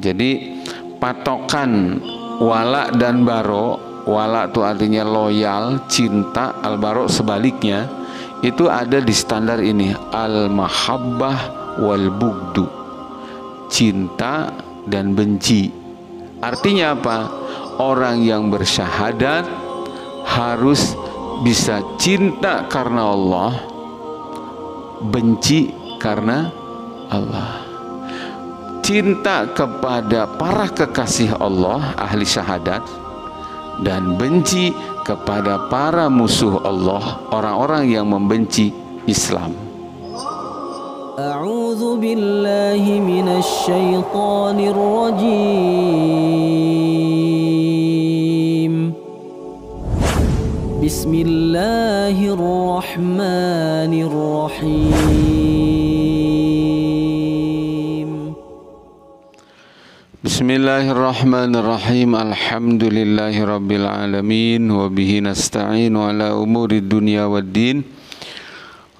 Jadi patokan wala dan baro, wala itu artinya loyal, cinta, al-baro sebaliknya, itu ada di standar ini, al-mahabbah wal bugdu, cinta dan benci. Artinya apa? Orang yang bersyahadat harus bisa cinta karena Allah, benci karena Allah. Cinta kepada para kekasih Allah, ahli syahadat, dan benci kepada para musuh Allah, orang-orang yang membenci Islam. A'udzu billahi minasy syaithanir rajim. Bismillahirrahmanirrahim. Bismillahirrahmanirrahim. Alhamdulillahi rabbil alamin, wa bihi nasta'inu ala umuri dunya waddin.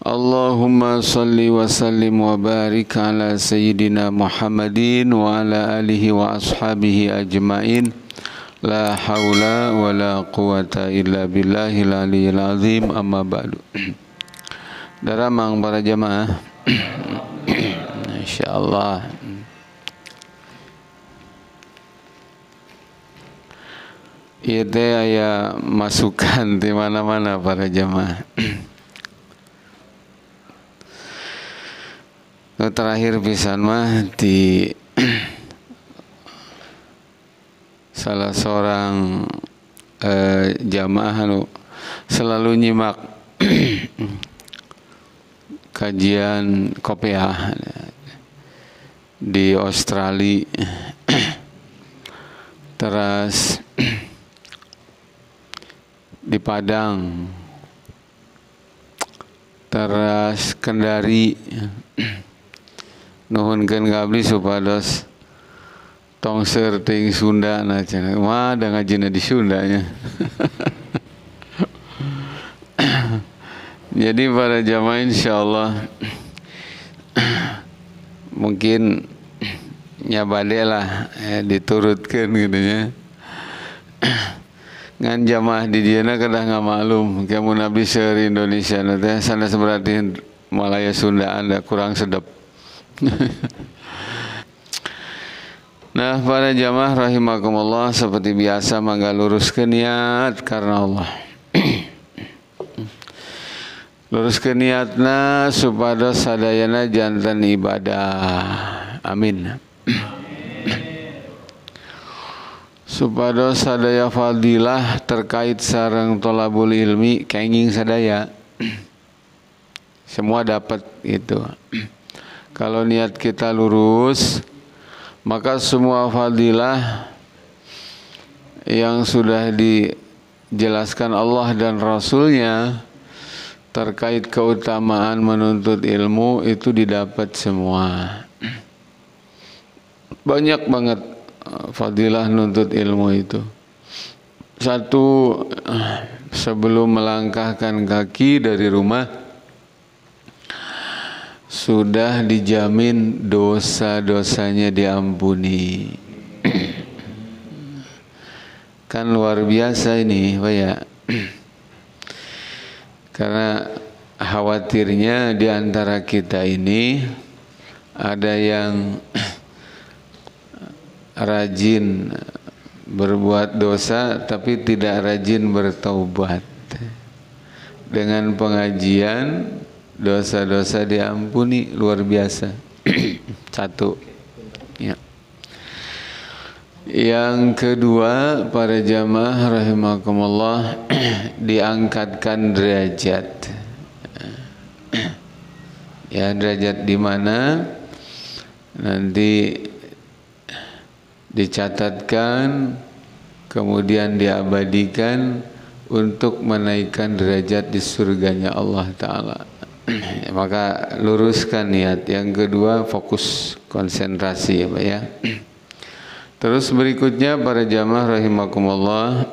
Allahumma salli wa sallim wa barik ala sayyidina Muhammadin wa ala alihi wa ashabihi ajmain. La haula wa la quwata illa billahil aliyyil azim. Amma ba'du. Daramang para jamaah, insyaallah ieu teh aya masukan di mana-mana para jamaah. Terakhir pisan mah di salah seorang jamaah selalu nyimak kajian kopiah di Australia, terus di Padang, terus Kendari. Nuhunkeun ngabdi supados tongser ting Sunda na cenah. Mah da ngajina di Sundanya. Jadi para jamaah insyaallah mungkin nyabade lah diturutkeun gitu nya. Ngan jamaah di dieuna kedah ngamaklum kamu nabi seueur Indonesia na teh sanes berarti Malaya Sundaan da kurang sedep. Nah, para jamaah rahimakumullah, seperti biasa mangga luruskeun niat karena Allah. Luruskeun niatna supados sadayana janten ibadah. Amin. Supados sadaya fadilah terkait sareng thalabul ilmi kenging sadaya. Semua dapat gitu. Kalau niat kita lurus, maka semua fadilah yang sudah dijelaskan Allah dan Rasulnya terkait keutamaan menuntut ilmu itu didapat semua. Banyak banget fadilah nuntut ilmu itu. Satu, sebelum melangkahkan kaki dari rumah sudah dijamin dosa-dosanya diampuni. Kan luar biasa ini, Pak ya. Karena khawatirnya di antara kita ini ada yang rajin berbuat dosa tapi tidak rajin bertaubat. Dengan pengajian dosa-dosa diampuni luar biasa. Satu ya. Yang kedua, para jamaah rahimakumullah, diangkatkan derajat. Ya, derajat di mana nanti dicatatkan kemudian diabadikan untuk menaikkan derajat di surganya Allah Ta'ala. Maka luruskan niat. Yang kedua, fokus konsentrasi ya Pak ya. Terus berikutnya para jamaah rahimakumullah,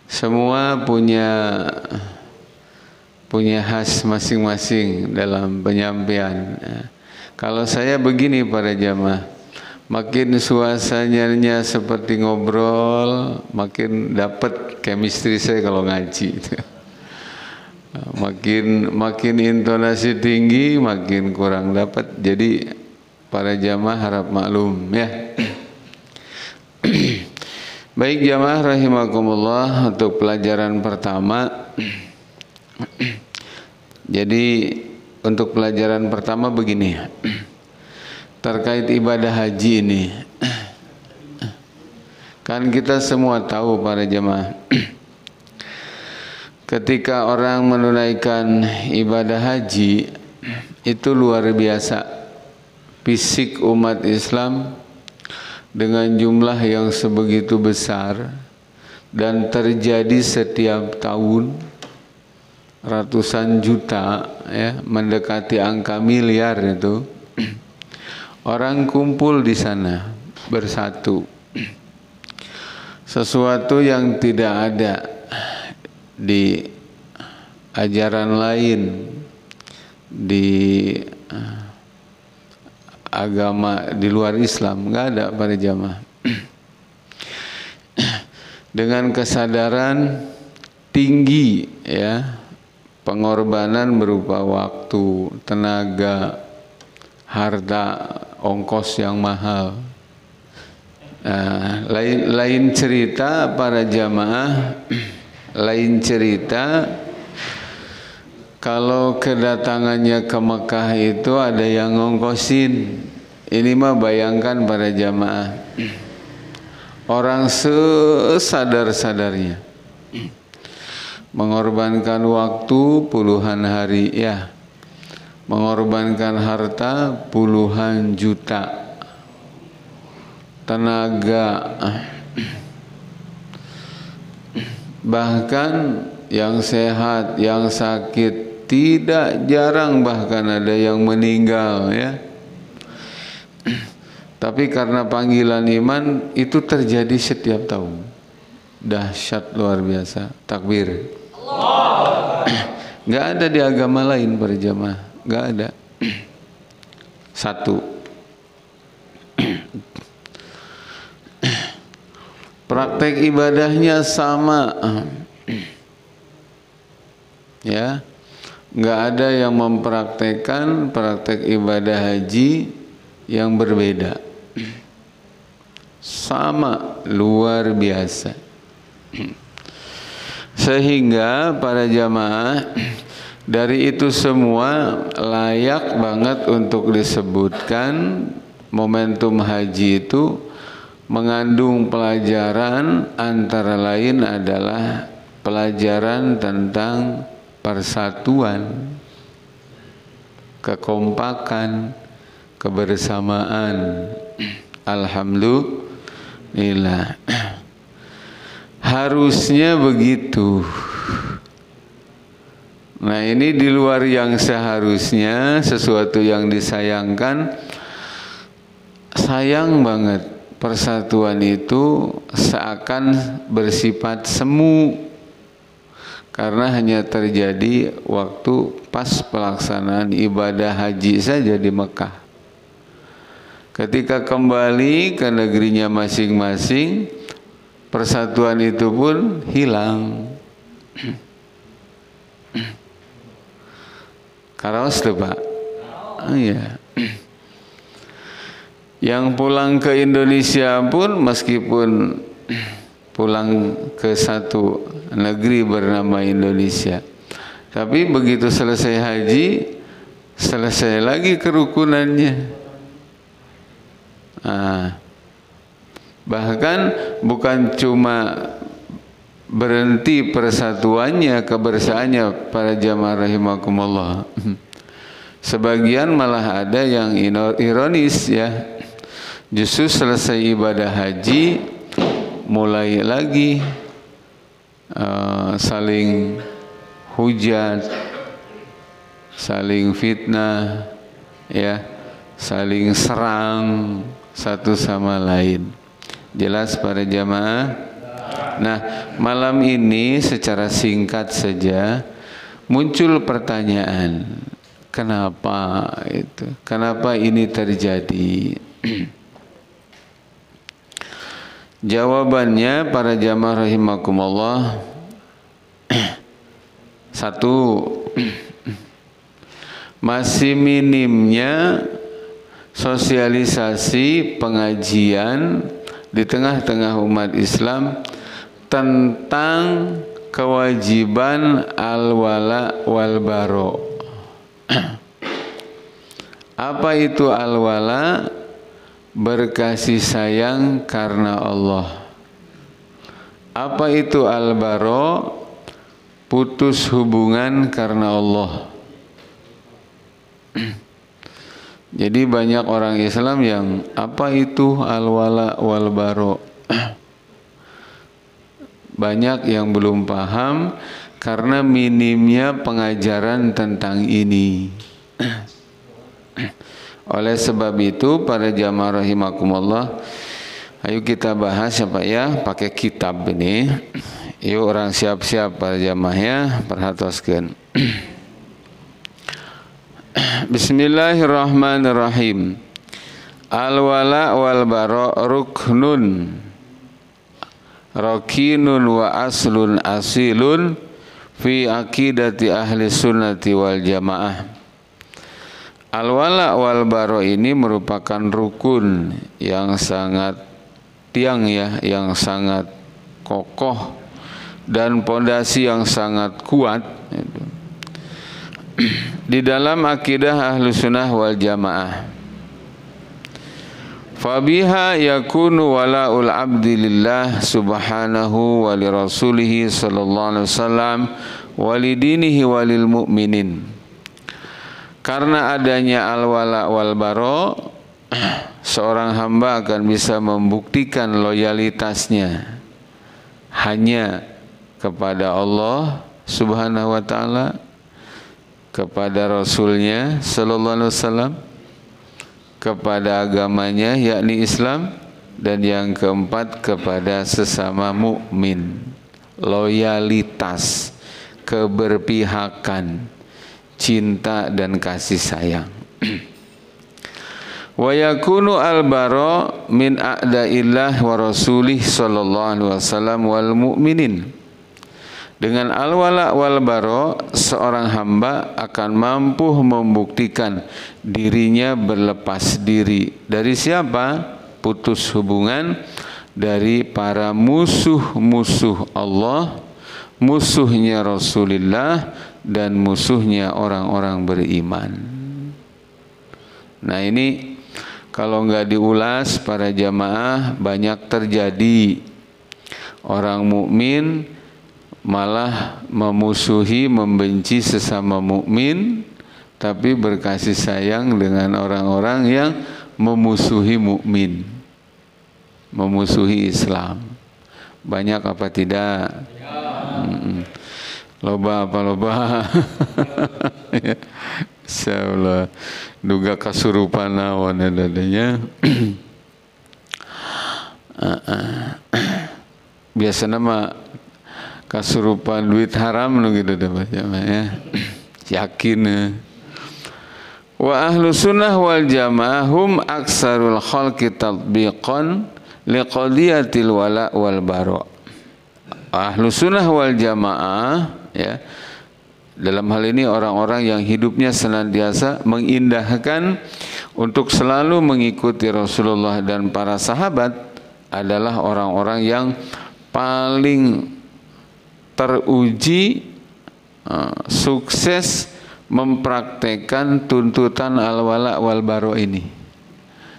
semua punya punya khas masing-masing dalam penyampaian. Kalau saya begini para jamaah, makin suasananya seperti ngobrol, makin dapat chemistry saya kalau ngaji. Makin intonasi tinggi, makin kurang dapat. Jadi para jamaah harap maklum ya. Baik jamaah rahimakumullah, untuk pelajaran pertama. Jadi untuk pelajaran pertama begini, terkait ibadah haji ini. Kan kita semua tahu para jamaah, ketika orang menunaikan ibadah haji itu luar biasa. Fisik umat Islam dengan jumlah yang sebegitu besar dan terjadi setiap tahun ratusan juta, ya, mendekati angka miliar itu. Orang kumpul di sana bersatu. Sesuatu yang tidak ada di ajaran lain, di agama di luar Islam, nggak ada para jamaah. Dengan kesadaran tinggi, ya, pengorbanan berupa waktu, tenaga, harta, ongkos yang mahal. Lain cerita para jamaah, lain cerita kalau kedatangannya ke Mekah itu ada yang ngongkosin. Ini mah bayangkan para jamaah, orang sesadar-sadarnya mengorbankan waktu puluhan hari, ya, mengorbankan harta puluhan juta, tenaga, bahkan yang sehat, yang sakit, tidak jarang bahkan ada yang meninggal, ya. Tapi karena panggilan iman itu terjadi setiap tahun. Dahsyat luar biasa. Takbir. Nggak ada di agama lain para jamaah, nggak ada. Satu. Praktek ibadahnya sama. Ya, nggak ada yang mempraktekkan praktek ibadah haji yang berbeda. Sama, luar biasa. Sehingga para jamaah, dari itu semua layak banget untuk disebutkan momentum haji itu mengandung pelajaran, antara lain adalah pelajaran tentang persatuan, kekompakan, kebersamaan. Alhamdulillah. Harusnya begitu. Nah, ini di luar yang seharusnya, sesuatu yang disayangkan. Sayang banget persatuan itu seakan bersifat semu, karena hanya terjadi waktu pas pelaksanaan ibadah haji saja di Mekah. Ketika kembali ke negerinya masing-masing, persatuan itu pun hilang. Karaos tuh Pak? Oh, iya. Yang pulang ke Indonesia pun, meskipun pulang ke satu negeri bernama Indonesia, tapi begitu selesai haji, selesai lagi kerukunannya. Bahkan bukan cuma berhenti persatuannya, kebersamaannya para jamaah rahimakumullah. Sebagian malah ada yang ironis, ya. Justru selesai ibadah haji mulai lagi saling hujat, saling fitnah, ya, saling serang satu sama lain. Jelas para jamaah? Nah, malam ini secara singkat saja muncul pertanyaan, kenapa itu? Kenapa ini terjadi? Jawabannya para jamaah rahimakumullah, satu, masih minimnya sosialisasi pengajian di tengah-tengah umat Islam tentang kewajiban al-wala wal bara. Apa itu al-wala? Berkasih sayang karena Allah. Apa itu al-bara? Putus hubungan karena Allah. Jadi banyak orang Islam yang apa itu al-wala wal bara? Banyak yang belum paham karena minimnya pengajaran tentang ini. Oleh sebab itu para jamaah rahimakumullah, ayo kita bahas ya Pak ya, pakai kitab ini. Yuk orang siap-siap para jamaahnya, perhatikan. Bismillahirrahmanirrahim. Al-wala wal bara ruknun rakinun wa aslun asilun fi aqidati ahli sunnati wal jamaah. Al-wala wal bara ini merupakan rukun yang sangat tiang ya, yang sangat kokoh dan pondasi yang sangat kuat di dalam akidah ahlu sunnah wal jamaah. Fabiha yakunu wala'ul abdi lillah subhanahu wa li rasulihi sallallahu alaihi wasallam wa li dinihi wa lil mu'minin. Karena adanya al-wala wal bara, seorang hamba akan bisa membuktikan loyalitasnya hanya kepada Allah subhanahu wa ta'ala, kepada Rasulnya sallallahu alaihi wasallam, kepada agamanya yakni Islam, dan yang keempat kepada sesama mukmin. Loyalitas, keberpihakan, cinta dan kasih sayang. Wa yakunu al-bara min a'daillah wa rasulih sallallahu alaihi wasallam wal mu'minin. Dengan al-wala wal bara, seorang hamba akan mampu membuktikan dirinya berlepas diri dari siapa? Putus hubungan dari para musuh-musuh Allah, musuhnya Rasulullah, dan musuhnya orang-orang beriman. Nah ini kalau nggak diulas para jamaah, banyak terjadi orang mukmin malah memusuhi, membenci sesama mukmin, tapi berkasih sayang dengan orang-orang yang memusuhi mukmin, memusuhi Islam. Banyak apa tidak? Loba apa loba? Insyaallah duga kasurupan naon dadanya. Biasanya mah kasurupan duit haram nu gitu dah ya. Yakin. Wa ahlu sunnah wal jamaah hum aksarul khalqi tatbiqan liqadiyatil wala wal bara. Ahlu sunnah wal jamaah ya, dalam hal ini orang-orang yang hidupnya senantiasa mengindahkan untuk selalu mengikuti Rasulullah dan para sahabat adalah orang-orang yang paling teruji sukses mempraktekkan tuntutan al-wala wal bara ini.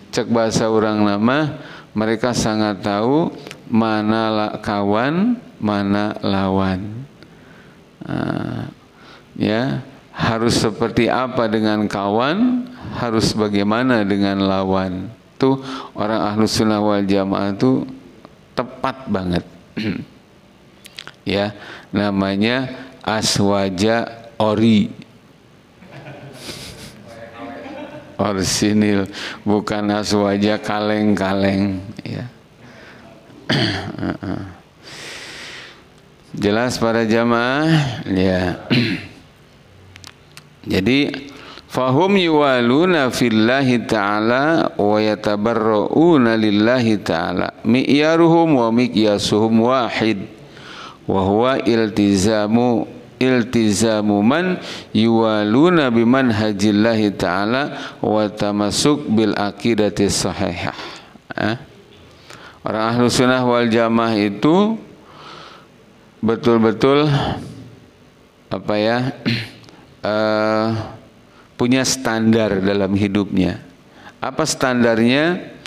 Cek bahasa orang nama, mereka sangat tahu mana kawan, mana lawan. Ya, harus seperti apa dengan kawan, harus bagaimana dengan lawan. Tuh orang ahlus sunnah wal jamaah itu tepat banget. Ya, namanya aswaja ori, orsinil, bukan aswaja kaleng-kaleng. Ya. Jelas para jamaah? Ya. Jadi fahum yuwaluna fillahi ta'ala wa yatabarra'una lillahi ta'ala mi'yaruhum wa miqyasuhum wahid wa huwa iltizamu man yuwaluna bimanhajillahi ta'ala wa tamasuk bil aqidati sahihah. Orang ahlu sunnah wal jamaah itu betul-betul punya standar dalam hidupnya. Apa standarnya?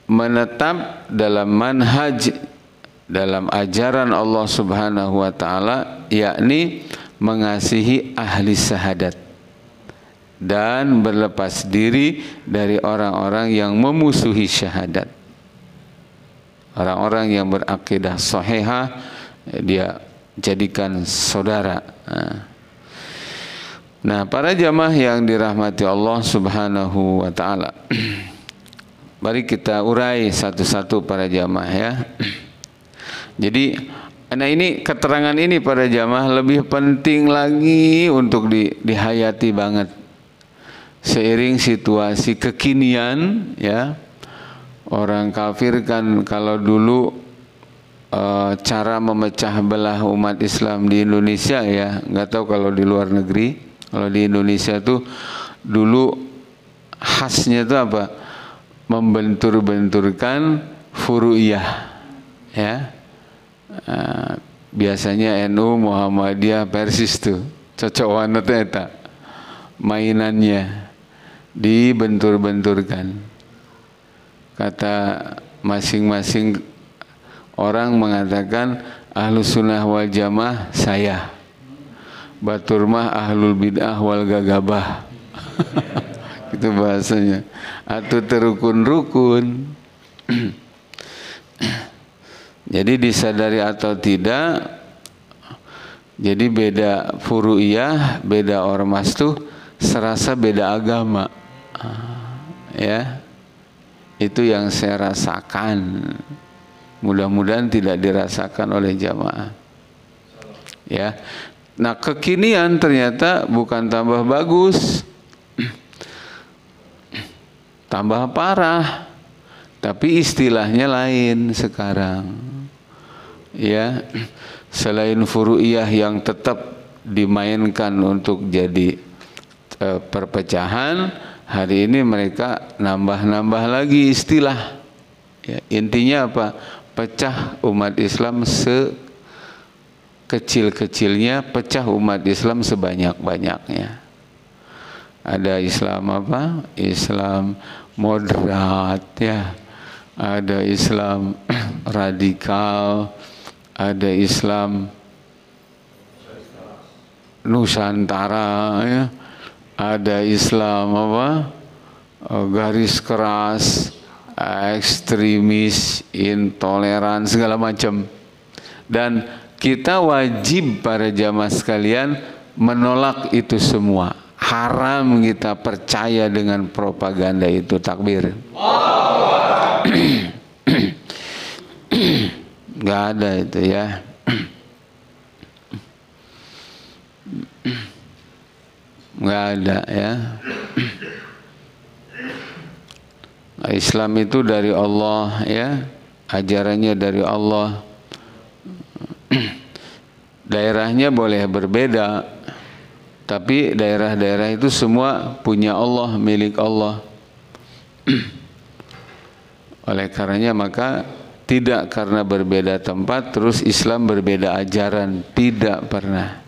Menetap dalam manhaj, dalam ajaran Allah Subhanahu wa ta'ala, yakni mengasihi ahli syahadat dan berlepas diri dari orang-orang yang memusuhi syahadat. Orang-orang yang berakidah sahihah dia jadikan saudara. Nah, para jamaah yang dirahmati Allah Subhanahu wa ta'ala, mari kita urai satu-satu para jamaah ya. Jadi, ini keterangan ini para jamaah lebih penting lagi untuk dihayati banget. Seiring situasi kekinian ya. Orang kafir kan kalau dulu cara memecah belah umat Islam di Indonesia ya, nggak tahu kalau di luar negeri. Kalau di Indonesia tuh dulu khasnya tuh apa? Membentur-benturkan furu'iyah ya. Biasanya NU, Muhammadiyah, Persis tuh cocok wanat eta mainannya dibentur-benturkan. Kata masing-masing orang mengatakan Ahlus Sunnah wal Jamaah saya, batur mah ahlul bid'ah wal gagabah. Itu bahasanya. Atau terukun-rukun. Jadi disadari atau tidak, jadi beda furu'iyah, beda ormas tuh serasa beda agama. Ya. Itu yang saya rasakan. Mudah-mudahan tidak dirasakan oleh jamaah. Ya. Nah, kekinian ternyata bukan tambah bagus, tambah parah, tapi istilahnya lain sekarang. Ya, selain furu'iyah yang tetap dimainkan untuk jadi perpecahan, hari ini mereka nambah-nambah lagi istilah. Ya, intinya apa? Pecah umat Islam kecil-kecilnya, pecah umat Islam sebanyak-banyaknya. Ada Islam apa? Islam moderat ya. Ada Islam radikal, ada Islam Nusantara ya. Ada Islam apa? Garis keras, ekstremis, intoleran, segala macam. Dan kita wajib para jamaah sekalian menolak itu semua. Haram kita percaya dengan propaganda itu. Takbir. Nggak ada itu ya. Nggak ada ya. Islam itu dari Allah ya. Ajarannya dari Allah. Daerahnya boleh berbeda, tapi daerah-daerah itu semua punya Allah, milik Allah. Oleh karenanya maka tidak karena berbeda tempat terus Islam berbeda ajaran, tidak pernah.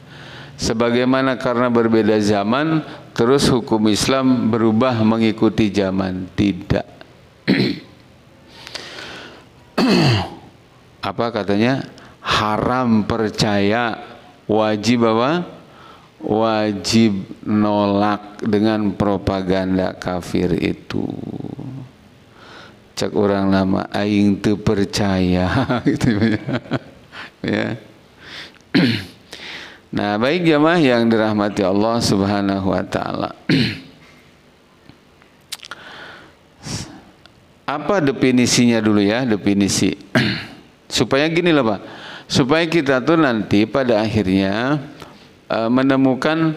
Sebagaimana karena berbeda zaman terus hukum Islam berubah mengikuti zaman, tidak. Apa katanya? Haram percaya, wajib apa? Wajib nolak dengan propaganda kafir itu. Cek orang nama aing teu percaya gitu ya. Nah, baik jamaah yang dirahmati Allah Subhanahu wa taala. Apa definisinya dulu ya, definisi. Supaya gini loh Pak. Supaya kita tuh nanti pada akhirnya menemukan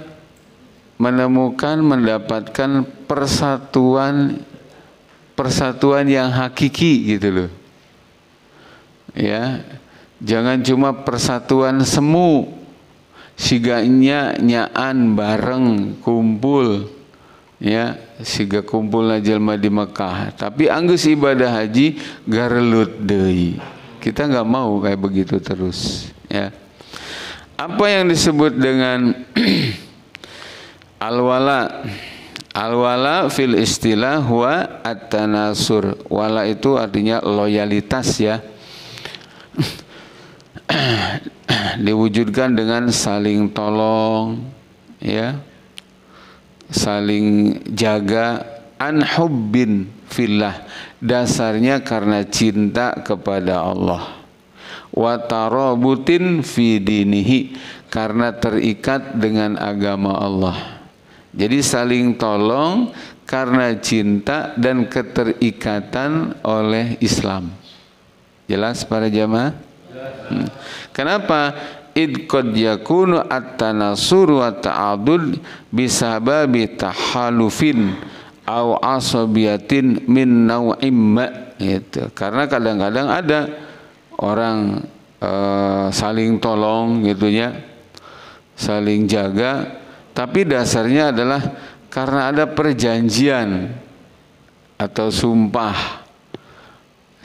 mendapatkan persatuan yang hakiki gitu loh. Ya, jangan cuma persatuan semu, siganya nyaan bareng kumpul, ya, siga kumpul jelma di Mekah, tapi anggeus ibadah haji garelut deui. Kita nggak mau kayak begitu terus, ya. Apa yang disebut dengan al-wala? Al-wala fil istilah huwa at-tanasur. Wala itu artinya loyalitas, ya. Diwujudkan dengan saling tolong, ya, saling jaga, an hubbin fillah, dasarnya karena cinta kepada Allah, wa tarabutin fi dinihi, karena terikat dengan agama Allah. Jadi saling tolong karena cinta dan keterikatan oleh Islam. Jelas para jamaah? Kenapa? Id qad yakunu at-tanasur wa ta'adud bisababi tahalufin aw asabiyatin min naw'im ma, gitu. Karena kadang-kadang ada orang saling tolong gitu ya, saling jaga, tapi dasarnya adalah karena ada perjanjian atau sumpah.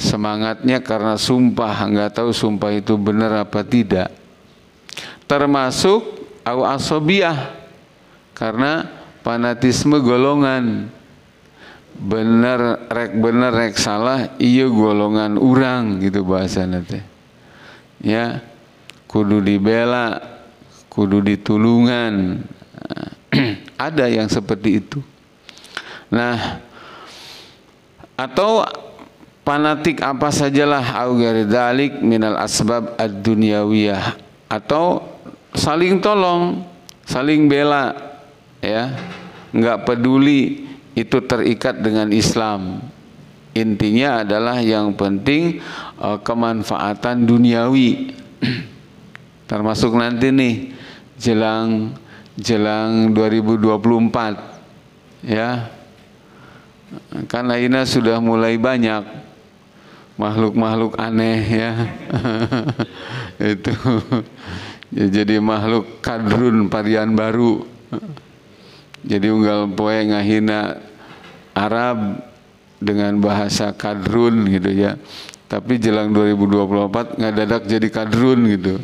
Semangatnya karena sumpah, nggak tahu sumpah itu benar apa tidak. Termasuk au asobiyah, karena fanatisme golongan. Bener rek salah, iya golongan urang gitu bahasa nanti. Ya, kudu dibela, kudu ditulungan. Ada yang seperti itu. Nah, atau fanatik apa sajalah, au ghairi dzalik minal asbab ad-dunyawiyah, atau saling tolong, saling bela, ya, nggak peduli itu terikat dengan Islam. Intinya adalah yang penting kemanfaatan duniawi. Termasuk nanti nih jelang 2024, ya, kan ayeuna sudah mulai banyak makhluk-makhluk aneh, ya. Itu ya, jadi makhluk kadrun varian baru. Jadi unggal poe ngahina Arab dengan bahasa kadrun gitu ya. Tapi jelang 2024 ngadadak jadi kadrun gitu.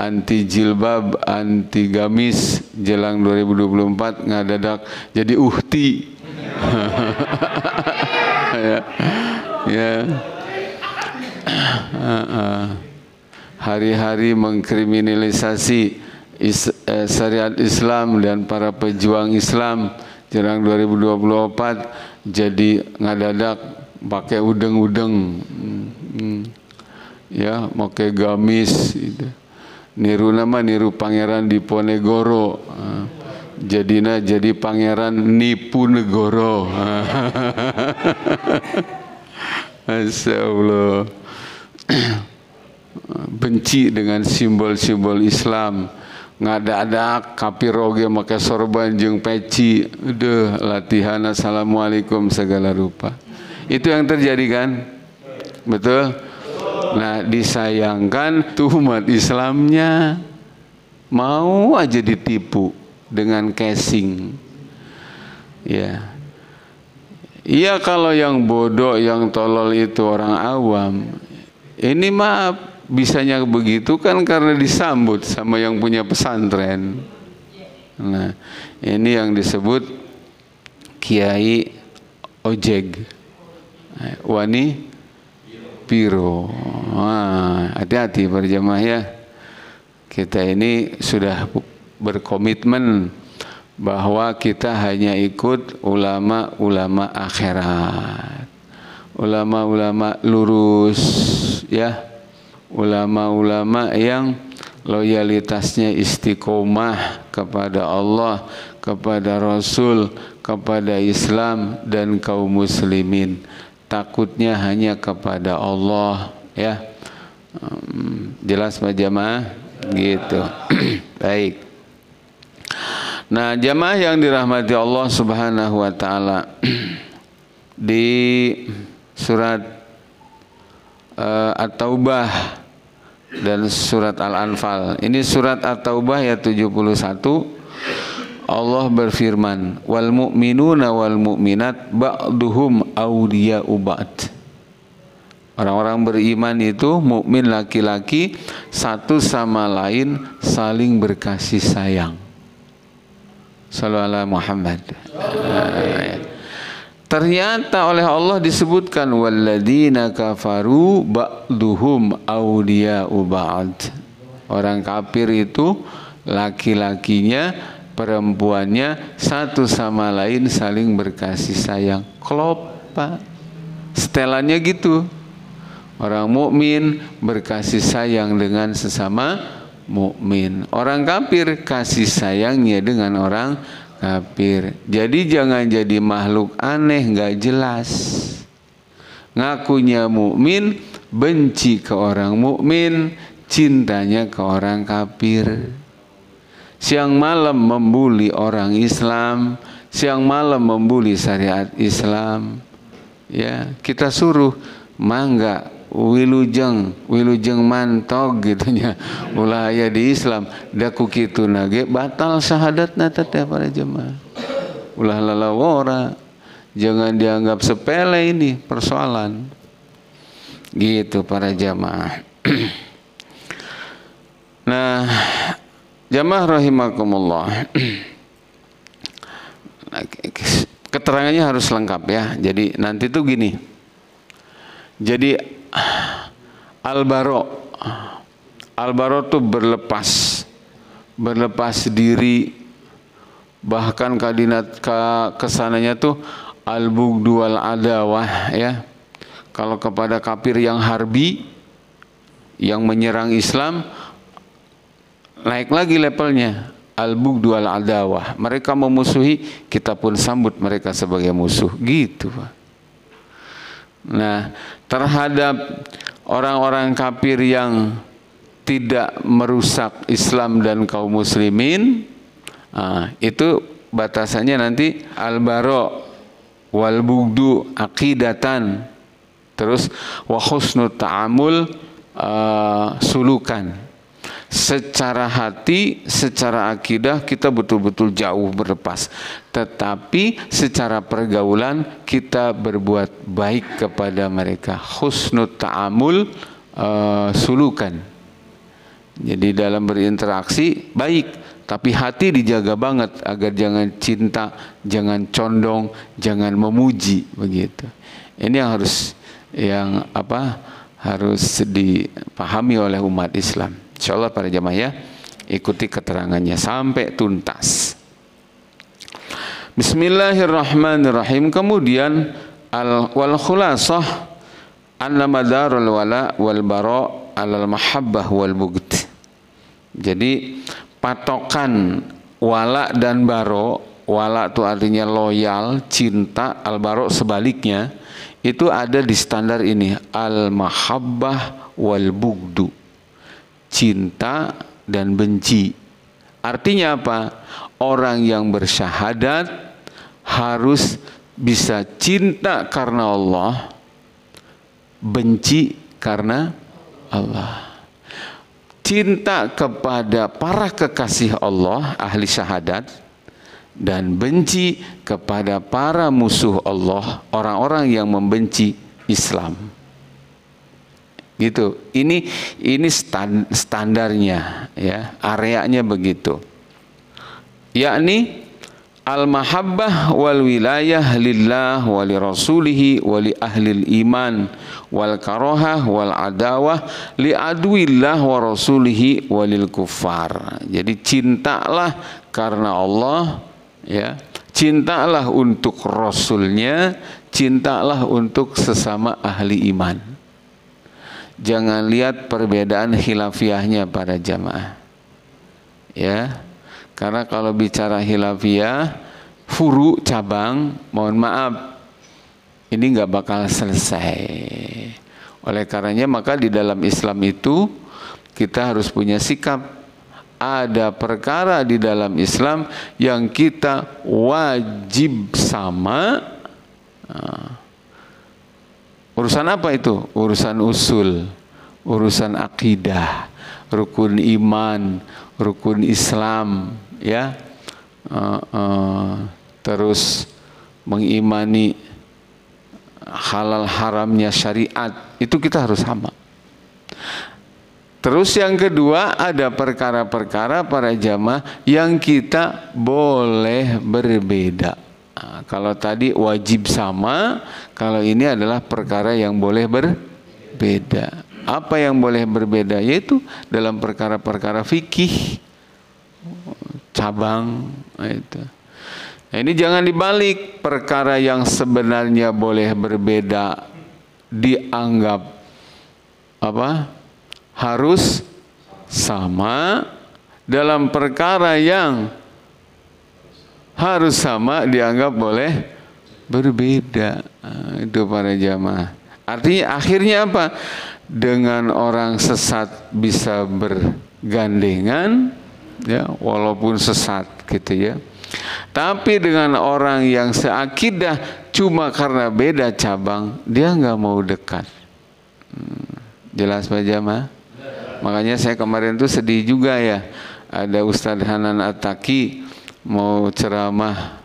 Anti jilbab, anti gamis, jelang 2024 ngadadak jadi uhti. Ya. Hari-hari mengkriminalisasi syariat Islam dan para pejuang Islam. Jelang 2024 jadi ngadadak pakai udeng-udeng, ya, pakai gamis gitu. Niru nama niru pangeran Diponegoro, jadina jadi pangeran Nipunegoro. Masya Allah. Benci dengan simbol-simbol Islam, ngadadak kapiroge make sorban jeung peci, latihan assalamualaikum segala rupa. Itu yang terjadi kan? Betul? Nah, disayangkan tuh umat Islamnya mau aja ditipu dengan casing, ya. Iya, kalau yang bodoh, yang tolol itu orang awam. Ini maaf, bisanya begitu kan karena disambut sama yang punya pesantren. Nah, ini yang disebut Kiai Ojeg, Wani Piro. Nah, hati-hati berjamaah ya. Kita ini sudah berkomitmen bahwa kita hanya ikut ulama-ulama akhirat, ulama-ulama lurus, ya, ulama-ulama yang loyalitasnya istiqomah kepada Allah, kepada Rasul, kepada Islam dan kaum muslimin. Takutnya hanya kepada Allah, ya. Jelas Pak Jamaah? Gitu. Baik. Nah, jamaah yang dirahmati Allah Subhanahu wa taala, di surat At-Taubah dan surat Al-Anfal. Ini surat At-Taubah ayat 71. Allah berfirman, "Wal mu'minuna wal mu'minat ba'duhum awliya'u ba'd." Orang-orang beriman itu mukmin laki-laki satu sama lain saling berkasih sayang. Sallallahu Muhammad. Ternyata oleh Allah disebutkan walladzina kafaru ba'duhum awliya'u ba'd. Orang kafir itu laki-lakinya, perempuannya satu sama lain saling berkasih sayang. Klop, Pak. Setelannya gitu. Orang mukmin berkasih sayang dengan sesama mukmin. Orang kafir kasih sayangnya dengan orang kafir. Jadi jangan jadi makhluk aneh nggak jelas. Ngakunya mukmin, benci ke orang mukmin, cintanya ke orang kafir. Siang malam membuli orang Islam, siang malam membuli syariat Islam. Ya, kita suruh mangga wilujeng mantog gitunya ulah aya di Islam da ku kituna ge batal syahadatna teh para jemaah. Ulah lalawora, jangan dianggap sepele ini persoalan. Gitu para jemaah. Nah, jemaah rahimakumullah. Keterangannya harus lengkap ya. Jadi nanti tuh gini. Jadi Al-Baro tuh berlepas diri, bahkan kesananya tuh al-bughdu wal adawah ya. Kalau kepada kafir yang harbi, yang menyerang Islam, naik lagi levelnya al-bughdu wal adawah. Mereka memusuhi, kita pun sambut mereka sebagai musuh gitu, Pak. Nah, terhadap orang-orang kafir yang tidak merusak Islam dan kaum muslimin, itu batasannya nanti al-bara wal bughdu aqidatan, terus wa husnut ta'amul sulukan. Secara hati, secara akidah kita betul-betul jauh berlepas. Tetapi secara pergaulan kita berbuat baik kepada mereka. Husnul ta'amul sulukan. Jadi dalam berinteraksi baik, tapi hati dijaga banget agar jangan cinta, jangan condong, jangan memuji begitu. Ini yang harus dipahami oleh umat Islam. Insyaallah para jamaah ya, ikuti keterangannya sampai tuntas. Bismillahirrahmanirrahim. Kemudian wal khulasah anna madarul wala wal bara alal mahabbah wal bughd. Jadi patokan wala dan baro, wala itu artinya loyal, cinta, al baro sebaliknya, itu ada di standar ini, al mahabbah wal bughdu. Cinta dan benci. Artinya apa? Orang yang bersyahadat harus bisa cinta karena Allah, benci karena Allah. Cinta kepada para kekasih Allah, ahli syahadat, dan benci kepada para musuh Allah, orang-orang yang membenci Islam. Gitu. Ini standarnya ya, areanya begitu. Yakni al-mahabbah wal wilayah lillah wa li rasulihi wa li ahlil iman wal karahah wal adawah li adwillah wa rasulihi wa lil kuffar. Jadi cintalah karena Allah ya, cintalah untuk rasulnya, cintalah untuk sesama ahli iman. Jangan lihat perbedaan khilafiyahnya para jamaah. Ya. Karena kalau bicara khilafiyah, furu cabang, mohon maaf, ini nggak bakal selesai. Oleh karenanya maka di dalam Islam itu kita harus punya sikap ada perkara di dalam Islam yang kita wajib sama. Urusan apa itu? Urusan usul, urusan akidah, rukun iman, rukun Islam, ya. Terus mengimani halal haramnya syariat, itu kita harus sama. Terus yang kedua, ada perkara-perkara para jamaah yang kita boleh berbeda. Nah, kalau tadi wajib sama, kalau ini adalah perkara yang boleh berbeda. Apa yang boleh berbeda? Yaitu dalam perkara-perkara fikih, cabang, itu. Nah, ini jangan dibalik, perkara yang sebenarnya boleh berbeda dianggap apa? Harus sama. Dalam perkara yang harus sama dianggap boleh berbeda. Nah, itu para jamaah. Artinya akhirnya apa? Dengan orang sesat bisa bergandengan, ya, walaupun sesat gitu ya. Tapi dengan orang yang seakidah cuma karena beda cabang, dia nggak mau dekat. Jelas Pak Jamaah? Makanya saya kemarin tuh sedih juga ya. Ada Ustadz Hanan Attaqi mau ceramah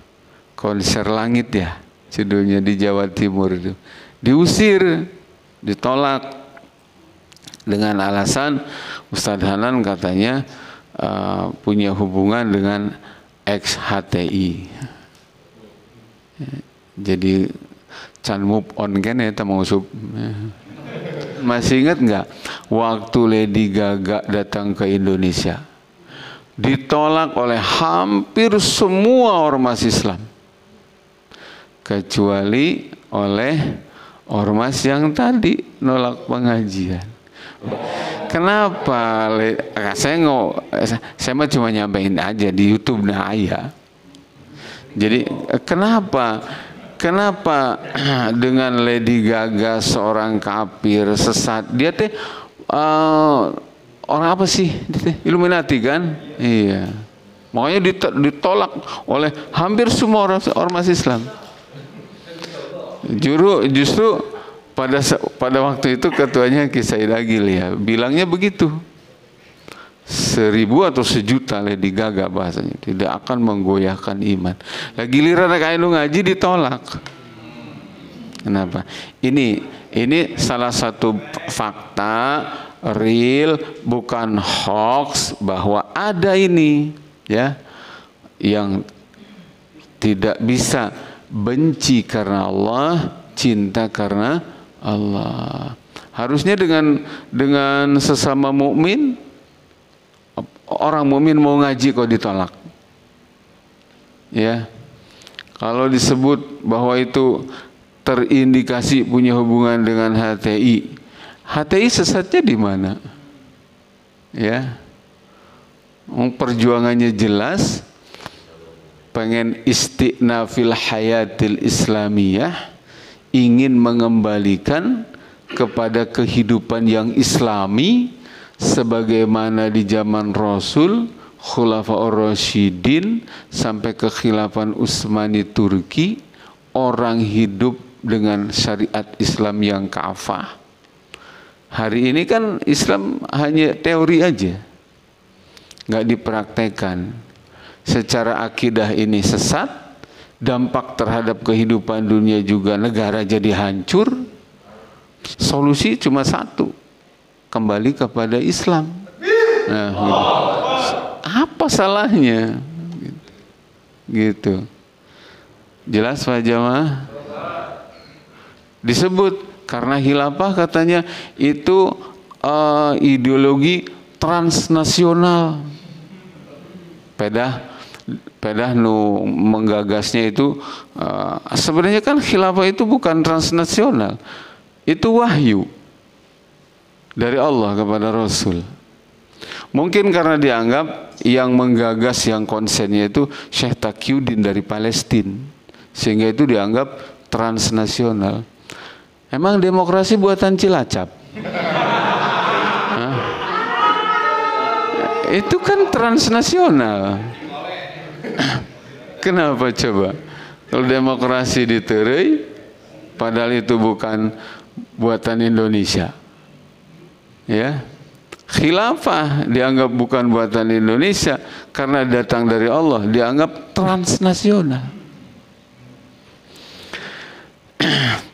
konser langit ya, judulnya, di Jawa Timur itu. Diusir, ditolak dengan alasan Ustadz Hanan katanya punya hubungan dengan ex-HTI. Jadi can move on kan ya, mau sub. Masih ingat nggak waktu Lady Gaga datang ke Indonesia, ditolak oleh hampir semua ormas Islam kecuali oleh ormas yang tadi nolak pengajian. Kenapa? Saya mah cuma nyampein aja di YouTube ya. Jadi kenapa dengan Lady Gaga seorang kafir sesat, dia teh orang apa sih? Illuminati kan? Iya. Makanya ditolak oleh hampir semua ormas Islam. Justru pada waktu itu ketuanya Ki Said Agil ya, bilangnya begitu. 1000 atau 1.000.000 Lady Gaga bahasanya, tidak akan menggoyahkan iman. Lah giliran kayak lu ngaji ditolak. Kenapa? Ini salah satu fakta real, bukan hoax, bahwa ada ini ya yang tidak bisa benci karena Allah, cinta karena Allah. Harusnya dengan sesama mukmin, orang mukmin mau ngaji kok ditolak. Ya. Kalau disebut bahwa itu terindikasi punya hubungan dengan HTI. HTI sesatnya di mana? Ya. Perjuangannya jelas, pengen istiqnafil hayatil islamiyah, ingin mengembalikan kepada kehidupan yang islami sebagaimana di zaman Rasul, Khulafaur Rasyidin sampai ke khilafah Utsmani Turki, orang hidup dengan syariat Islam yang kafah. Hari ini kan Islam hanya teori aja, nggak dipraktekkan. Secara akidah ini sesat, dampak terhadap kehidupan dunia juga, negara jadi hancur. Solusi cuma satu, kembali kepada Islam. Nah, gitu. Apa salahnya? Gitu. Jelas Pak Jamaah? Disebut karena khilafah katanya itu ideologi transnasional. Pedah nu menggagasnya itu sebenarnya kan khilafah itu bukan transnasional. Itu wahyu dari Allah kepada Rasul. Mungkin karena dianggap yang menggagas, yang konsennya itu Syekh Taqiyuddin dari Palestina, sehingga itu dianggap transnasional. Emang demokrasi buatan Cilacap? Itu kan transnasional. Kenapa coba? Kalau demokrasi diterei, padahal itu bukan buatan Indonesia. Ya. Khilafah dianggap bukan buatan Indonesia karena datang dari Allah, dianggap transnasional.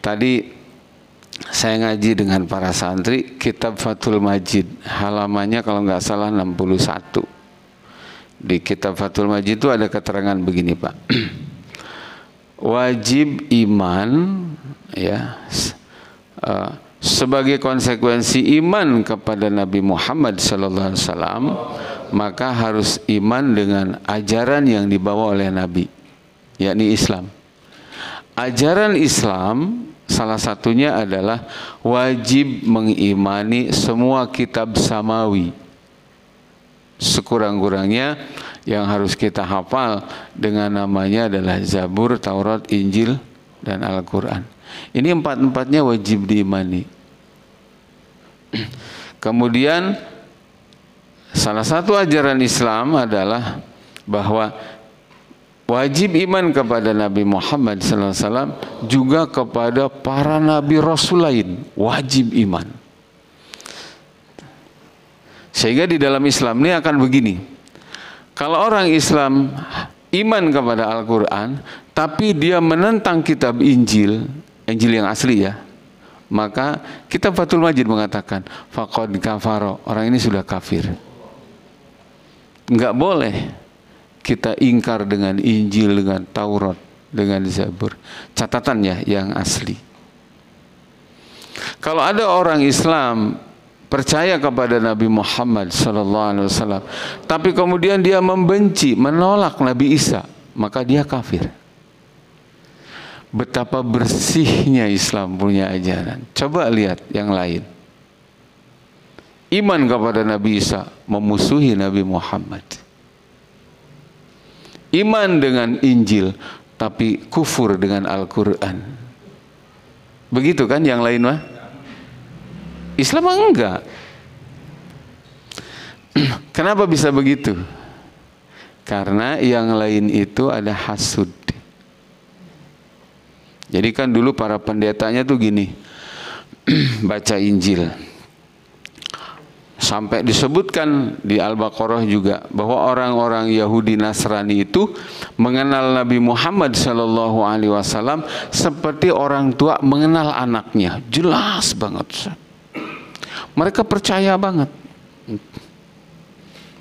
Tadi saya ngaji dengan para santri kitab Fathul Majid, halamannya kalau nggak salah 61. Di kitab Fathul Majid itu ada keterangan begini, Pak. Wajib iman, ya, sebagai konsekuensi iman kepada Nabi Muhammad SAW, maka harus iman dengan ajaran yang dibawa oleh Nabi, yakni Islam. Ajaran Islam salah satunya adalah wajib mengimani semua kitab samawi. Sekurang-kurangnya yang harus kita hafal dengan namanya adalah Zabur, Taurat, Injil, dan Al-Quran. Ini empat-empatnya wajib diimani. Kemudian salah satu ajaran Islam adalah bahwa wajib iman kepada Nabi Muhammad SAW, juga kepada para Nabi Rasul lain, wajib iman. Sehingga di dalam Islam ini akan begini, kalau orang Islam iman kepada Al-Quran, tapi dia menentang kitab Injil, Injil yang asli ya, maka kitab Fathul Majid mengatakan faqad kafara, orang ini sudah kafir. Enggak boleh kita ingkar dengan Injil, dengan Taurat, dengan Zabur. Catatannya yang asli. Kalau ada orang Islam percaya kepada Nabi Muhammad SAW, tapi kemudian dia membenci, menolak Nabi Isa, maka dia kafir. Betapa bersihnya Islam punya ajaran. Coba lihat yang lain. Iman kepada Nabi Isa, memusuhi Nabi Muhammad. Iman dengan Injil, tapi kufur dengan Al-Quran. Begitu kan yang lain mah? Islam enggak. Kenapa bisa begitu? Karena yang lain itu ada hasud. Jadi kan dulu para pendetanya tuh gini, baca Injil. Sampai disebutkan di Al-Baqarah juga bahwa orang-orang Yahudi Nasrani itu mengenal Nabi Muhammad SAW seperti orang tua mengenal anaknya. Jelas banget. Mereka percaya banget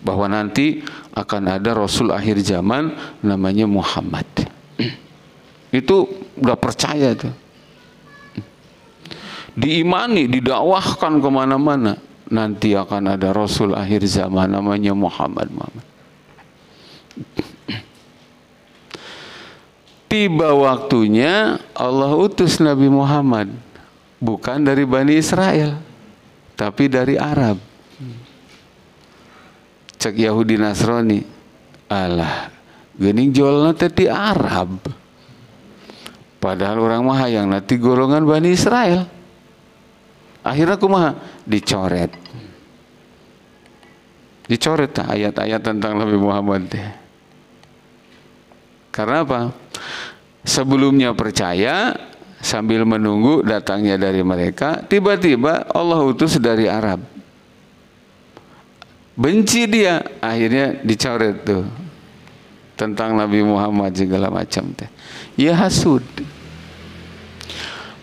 bahwa nanti akan ada Rasul akhir zaman namanya Muhammad. Itu udah percaya tuh. Diimani, didakwahkan kemana-mana. Nanti akan ada Rasul akhir zaman namanya Muhammad. Tiba waktunya Allah utus Nabi Muhammad, bukan dari Bani Israel, tapi dari Arab. Cek Yahudi Nasrani, alah geuning jualna teh di Arab. Padahal orang mah hayang nanti golongan Bani Israel. Akhirnya kumaha? Dicoret. Dicoret ayat-ayat tentang Nabi Muhammad. Karena apa? Sebelumnya percaya, sambil menunggu datangnya dari mereka, tiba-tiba Allah utus dari Arab. Benci dia, akhirnya dicoret tuh. Tentang Nabi Muhammad segala macam teh. Ya hasud.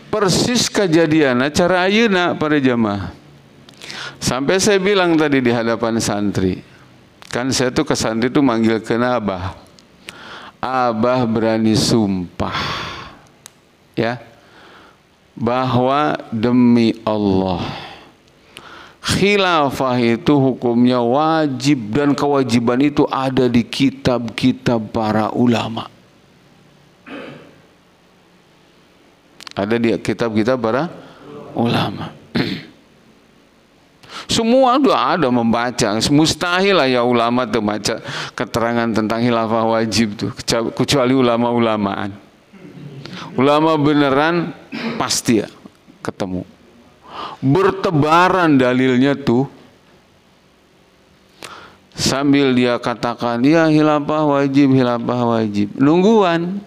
Persis kejadian acara ayeuna para jamaah. Sampai saya bilang tadi di hadapan santri, kan saya tuh ke santri tuh manggil kena abah. Abah berani sumpah, ya, bahwa demi Allah khilafah itu hukumnya wajib dan kewajiban itu ada di kitab-kitab para ulama. Ada di kitab-kitab para ulama. Semua udah ada membaca. Mustahil lah ya ulama tuh baca keterangan tentang khilafah wajib tuh, kecuali ulama-ulamaan. Ulama beneran pasti ya ketemu. Bertebaran dalilnya tuh Sambil dia katakan, ya khilafah wajib, nungguan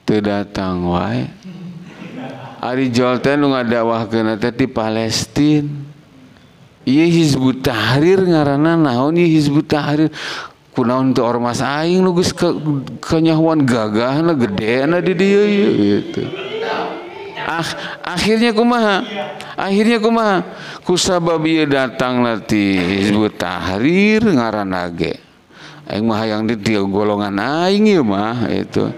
teu datang wae. Ari jol teh nu ngadawahkeun teh di Palestina. Ieu Hizbut Tahrir ngaranna naon ieu Hizbut Tahrir? Kunaon teu ormas aing nu geus kanyahuan gagahna gedena di dieu gitu. Akhirnya kumaha? Kusabab ieu datang ti Hizbut Tahrir ngaranna ge. Aing mah hayang di golongan aing ieu mah itu.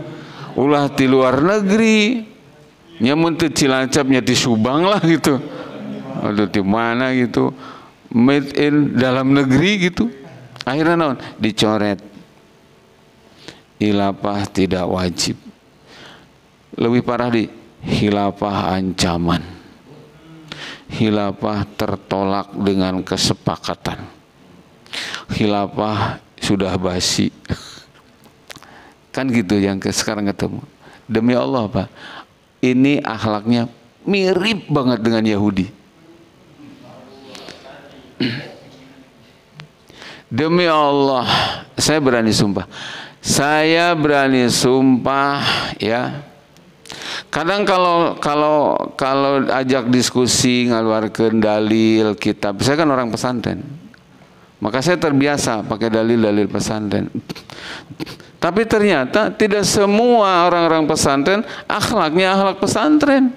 Ulah ti luar negeri. Nya mun teu Cilacap nya di Subang lah gitu. Aduh di mana gitu. Made in dalam negeri gitu. Akhirnya naon? Dicoret. Khilafah tidak wajib. Lebih parah di khilafah ancaman. Khilafah tertolak dengan kesepakatan. Khilafah sudah basi. Kan gitu yang sekarang ketemu. Demi Allah Pak, ini akhlaknya mirip banget dengan Yahudi. Demi Allah, saya berani sumpah. Ya. Kadang kalau ajak diskusi ngaluarkeun dalil kitab, saya kan orang pesantren. Maka saya terbiasa pakai dalil-dalil pesantren. Tapi ternyata tidak semua orang-orang pesantren akhlaknya akhlak pesantren.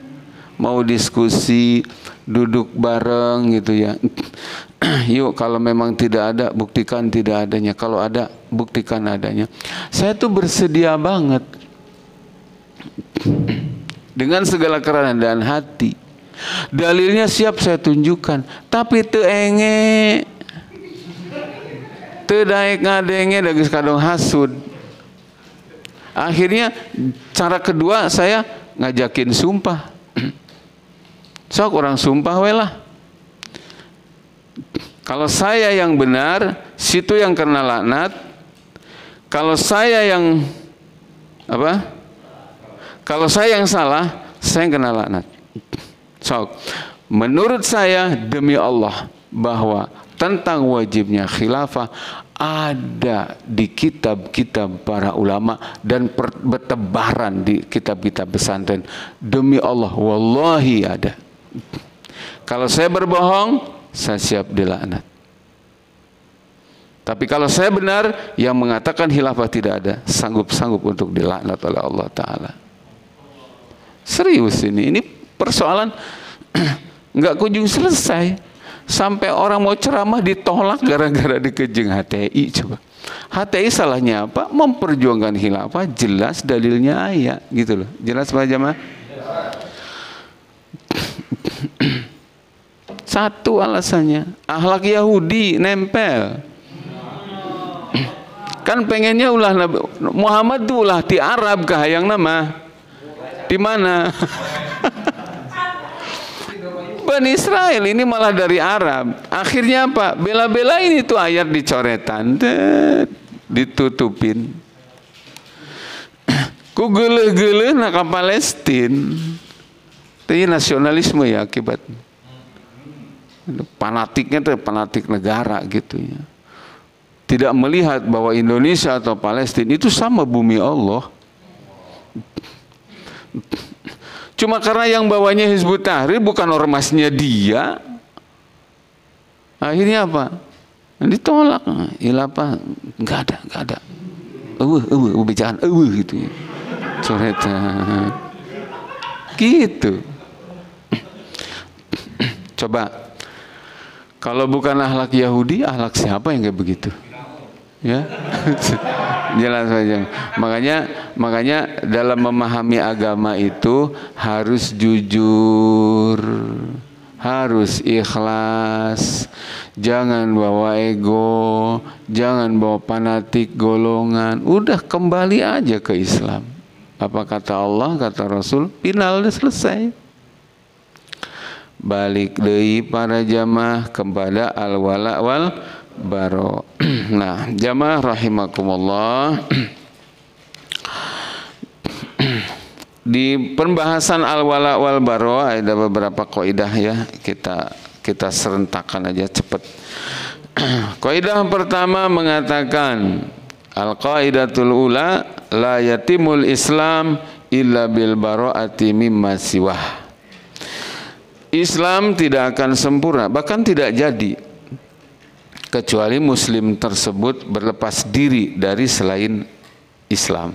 Mau diskusi, duduk bareng gitu ya. Yuk kalau memang tidak ada, buktikan tidak adanya. Kalau ada, buktikan adanya. Saya tuh bersedia banget. Dengan segala kerendahan hati. Dalilnya siap saya tunjukkan. Tapi teu enge. Teu daek ngadenge da geus kadong hasud. Akhirnya cara kedua saya ngajakin sumpah. Sok orang sumpah we lah. Kalau saya yang benar, situ yang kena laknat. Kalau saya yang Kalau saya yang salah, saya yang kena laknat. Sok. Menurut saya demi Allah bahwa tentang wajibnya khilafah ada di kitab-kitab para ulama dan bertebaran di kitab-kitab pesantren. Demi Allah, wallahi ada. Kalau saya berbohong, saya siap dilaknat. Tapi kalau saya benar, yang mengatakan khilafah tidak ada, sanggup-sanggup untuk dilaknat oleh Allah Ta'ala. Serius ini persoalan nggak kunjung selesai. Sampai orang mau ceramah ditolak gara-gara dikejeng HTI. Coba HTI salahnya apa? Memperjuangkan khilafah, jelas dalilnya ayat gitu loh. Jelas Pak Jamaah? Satu alasannya akhlak Yahudi nempel. Kan pengennya ulah Muhammad tuh ulah di Arab kahayang nama di mana? Bani Israel ini malah dari Arab. Akhirnya apa? Bela-belain itu ayat dicoretan, ditutupin. Ku geuleuh-geuleuh na ka Palestina. Itu nasionalisme ya akibat. Fanatiknya itu fanatik negara gitu ya. Tidak melihat bahwa Indonesia atau Palestina itu sama bumi Allah. Cuma karena yang bawanya Hizbut Tahrir bukan ormasnya dia. Akhirnya apa? Ditolak. Khilafah enggak ada. Bicaraan gitu ya. Coret. Gitu. Coba kalau bukan akhlak Yahudi, akhlak siapa yang kayak begitu? Ya. Jelas saja. Makanya dalam memahami agama itu harus jujur, harus ikhlas, jangan bawa ego, jangan bawa fanatik golongan. Udah kembali aja ke Islam. Apa kata Allah, kata Rasul, final udah selesai. Balik deui para jamaah kepada al-wala wal baro. Nah, jamaah rahimakumullah. Di pembahasan al-wala wal baro ada beberapa kaidah ya, kita serentakkan aja cepet. Kaidah pertama mengatakan al-qaidatul ula la yatimul Islam illa bil bara'ati mimma siwah. Islam tidak akan sempurna, bahkan tidak jadi, kecuali muslim tersebut berlepas diri dari selain Islam.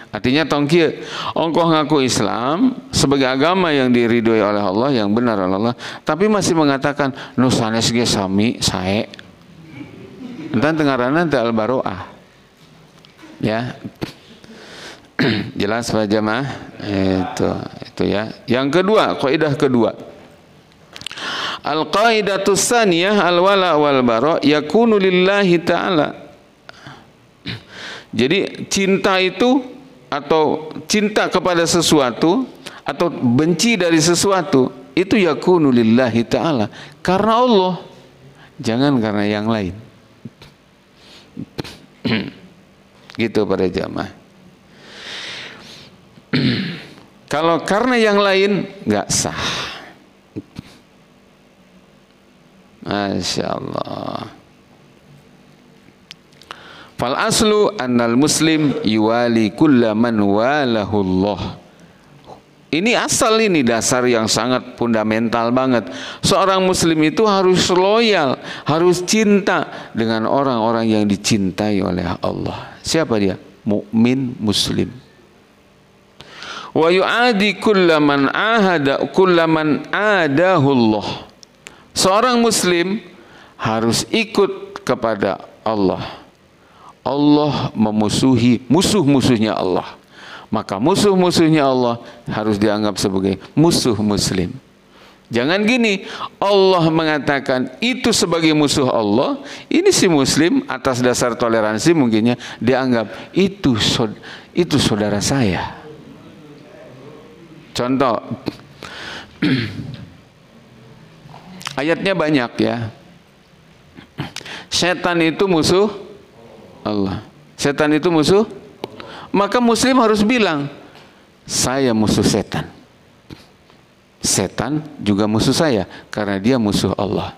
Artinya tongki ongkoh ngaku Islam sebagai agama yang diridhoi oleh Allah, yang benar oleh Allah, tapi masih mengatakan nu sanes ge sami sae. Entan tengarana teh al-baroah. Ya. Jelas Pak Jamaah? Itu ya. Yang kedua, kaidah kedua. Al-qaidatus tsaniyah al-wala wal bara yakunu lillahi ta'ala. Jadi cinta itu atau cinta kepada sesuatu atau benci dari sesuatu itu yakunu lillahi ta'ala, karena Allah, jangan karena yang lain. Gitu para jamaah. Kalau karena yang lain nggak sah. Masya Allah. Fal aslu annal muslim yuwali kulla man walahullah. Ini asal, ini dasar yang sangat fundamental banget. Seorang muslim itu harus loyal, harus cinta dengan orang-orang yang dicintai oleh Allah. Siapa dia? Mukmin muslim. Wa yu'adi kulla man adahullah. Seorang muslim harus ikut kepada Allah. Allah memusuhi musuh-musuhnya Allah. Maka musuh-musuhnya Allah harus dianggap sebagai musuh muslim. Jangan gini, Allah mengatakan itu sebagai musuh Allah, ini si muslim atas dasar toleransi mungkinnya dianggap itu saudara saya. Contoh, ayatnya banyak ya. Setan itu musuh Allah. Setan itu musuh. Maka muslim harus bilang, saya musuh setan. Setan juga musuh saya karena dia musuh Allah.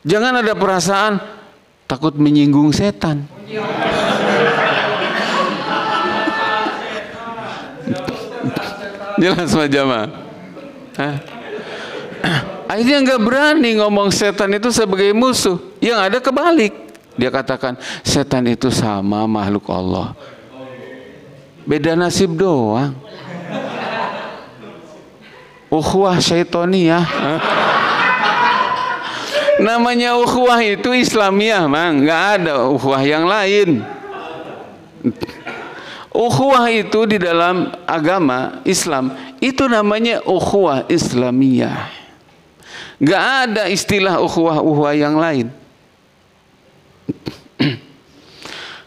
Jangan ada perasaan takut menyinggung setan. Jelas Pak Jamaah? Akhirnya nggak berani ngomong setan itu sebagai musuh. Yang ada kebalik. Dia katakan setan itu sama makhluk Allah. Beda nasib doang. Ukhuwah syaitoniyah. Namanya ukhuwah itu Islamiyah, Mang. Nggak ada ukhuwah yang lain. Ukhuwah itu di dalam agama Islam itu namanya ukhuwah Islamiyah. Nggak ada istilah ukhuwah yang lain.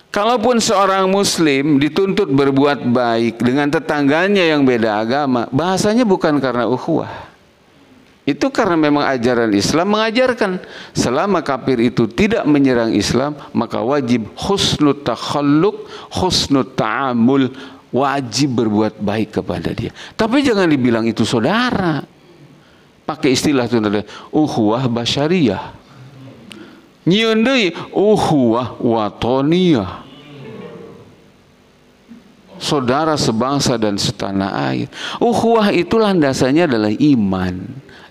Kalaupun seorang muslim dituntut berbuat baik dengan tetangganya yang beda agama, bahasanya bukan karena ukhuwah. Itu karena memang ajaran Islam mengajarkan selama kafir itu tidak menyerang Islam, maka wajib husnul takhalluq, husnul ta'amul, wajib berbuat baik kepada dia. Tapi jangan dibilang itu saudara. Pakai istilah itu ukhuwah basyariyah. Nyieun deui ukhuwah watoniyah. Saudara sebangsa dan setanah air. Ukhuwah itu landasannya adalah iman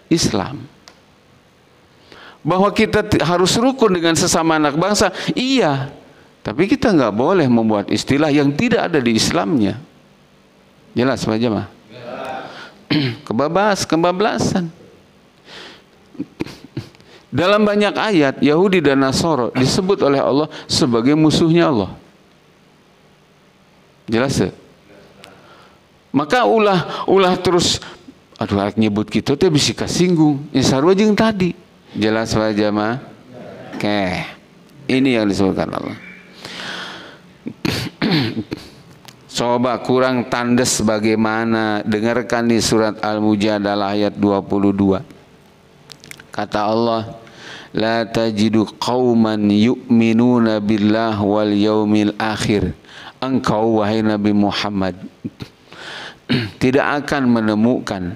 Islam. Bahwa kita harus rukun dengan sesama anak bangsa, iya. Tapi kita nggak boleh membuat istilah yang tidak ada di Islamnya. Jelas Pak Jamaah? Kebablasan. Dalam banyak ayat Yahudi dan Nasara disebut oleh Allah sebagai musuhnya Allah. Jelas ya? Maka ulah terus aduh nyebut kita teh bisa kasinggung. Ya sarua jeung tadi. Jelas Pak Jamaah? Oke. Ini yang disebutkan Allah. Coba kurang tandes bagaimana, dengarkan di surat Al-Mujadalah ayat 22. Kata Allah, la tajidu qauman yu'minuna billah wal yaumil akhir. Engkau wahai Nabi Muhammad tidak akan menemukan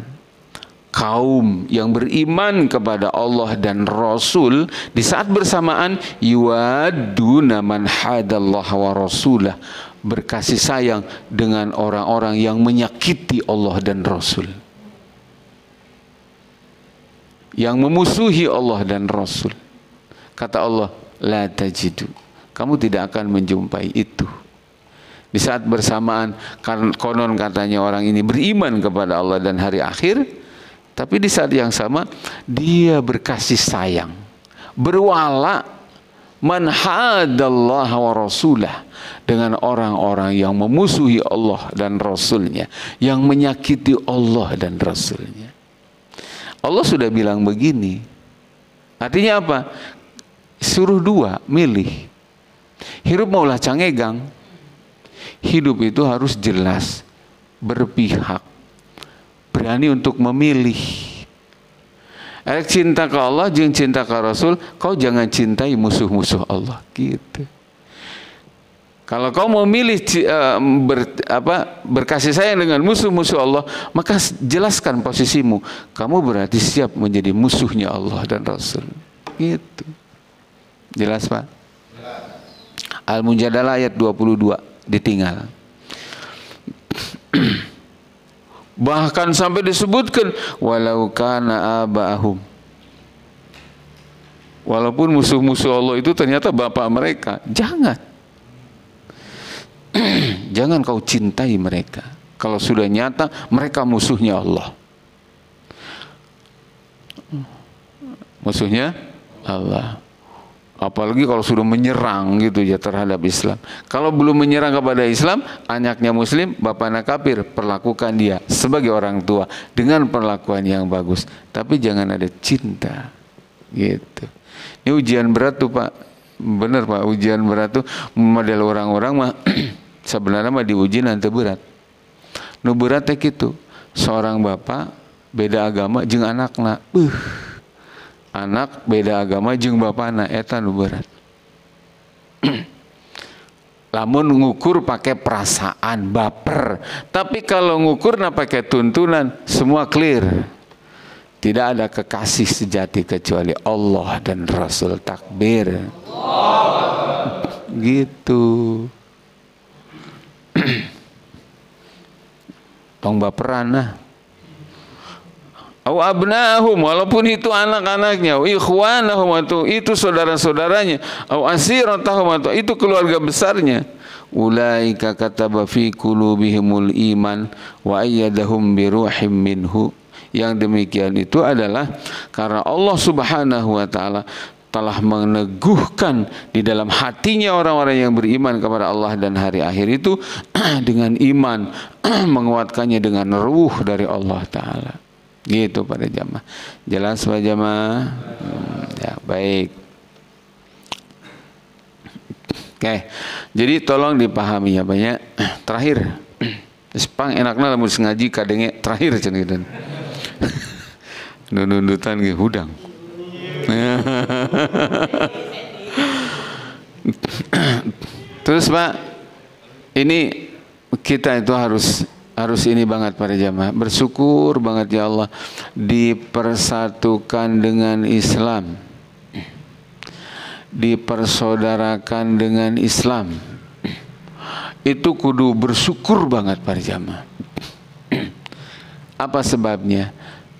kaum yang beriman kepada Allah dan Rasul di saat bersamaan yuwadduna man hadallaha wa rasulah, berkasih sayang dengan orang-orang yang menyakiti Allah dan Rasul, yang memusuhi Allah dan Rasul. Kata Allah, la tajidu, kamu tidak akan menjumpai itu. Di saat bersamaan konon katanya orang ini beriman kepada Allah dan hari akhir, tapi di saat yang sama dia berkasih sayang, berwala man hadallaha wa rasulah, dengan orang-orang yang memusuhi Allah dan Rasulnya, yang menyakiti Allah dan Rasulnya. Allah sudah bilang begini. Artinya apa? Suruh dua, milih. Hirup maulah cangegang. Hidup itu harus jelas, berpihak, berani untuk memilih. Cinta ke Allah jeung cinta ke Rasul, kau jangan cintai musuh-musuh Allah gitu. Kalau kau mau milih berkasih sayang dengan musuh-musuh Allah, maka jelaskan posisimu. Kamu berarti siap menjadi musuhnya Allah dan Rasul. Gitu. Jelas, Pak? Al-Mujadalah ayat 22 ditinggal. Bahkan sampai disebutkan walau kana aba'ahum, walaupun musuh-musuh Allah itu ternyata bapak mereka, jangan kau cintai mereka kalau sudah nyata mereka musuhnya Allah. Musuhnya Allah. Apalagi kalau sudah menyerang gitu ya terhadap Islam. Kalau belum menyerang kepada Islam, anaknya Muslim, bapaknya kafir, perlakukan dia sebagai orang tua dengan perlakuan yang bagus. Tapi jangan ada cinta, gitu. Ini ujian berat tuh Pak, bener Pak, ujian berat tuh. Model orang-orang mah sebenarnya mah diuji nanti berat. Nu beratnya gitu. Seorang bapak beda agama jeung anakna, anak beda agama jeung bapana, eta nu berat. Lamun ngukur pakai perasaan, baper. Tapi kalau ngukur pakai tuntunan, semua clear. Tidak ada kekasih sejati kecuali Allah dan Rasul. Takbir. Gitu. Tong baperan nah. Au abnahum, walaupun itu anak-anaknya, ikhwanahum, atau itu saudara-saudaranya, au asiratahum, atau itu keluarga besarnya. Ulaika kataba fi qulubihimul iman wa ayyadahum bi ruhim minhu. Yang demikian itu adalah karena Allah Subhanahu wa taala telah meneguhkan di dalam hatinya orang-orang yang beriman kepada Allah dan hari akhir itu dengan iman, menguatkannya dengan ruh dari Allah taala. Gitu pada jamaah. Jelas Pak jamaah? Ya, baik. Oke. Jadi tolong dipahami ya banyak. Terakhir. Sepang enakna lamun ngaji kadenge terakhir cenah kitu. Nundutan ge hudang. Terus Pak, ini kita itu harus ini banget para jamaah, bersyukur banget ya Allah dipersatukan dengan Islam, dipersaudarakan dengan Islam. Itu kudu bersyukur banget para jamaah. Apa sebabnya?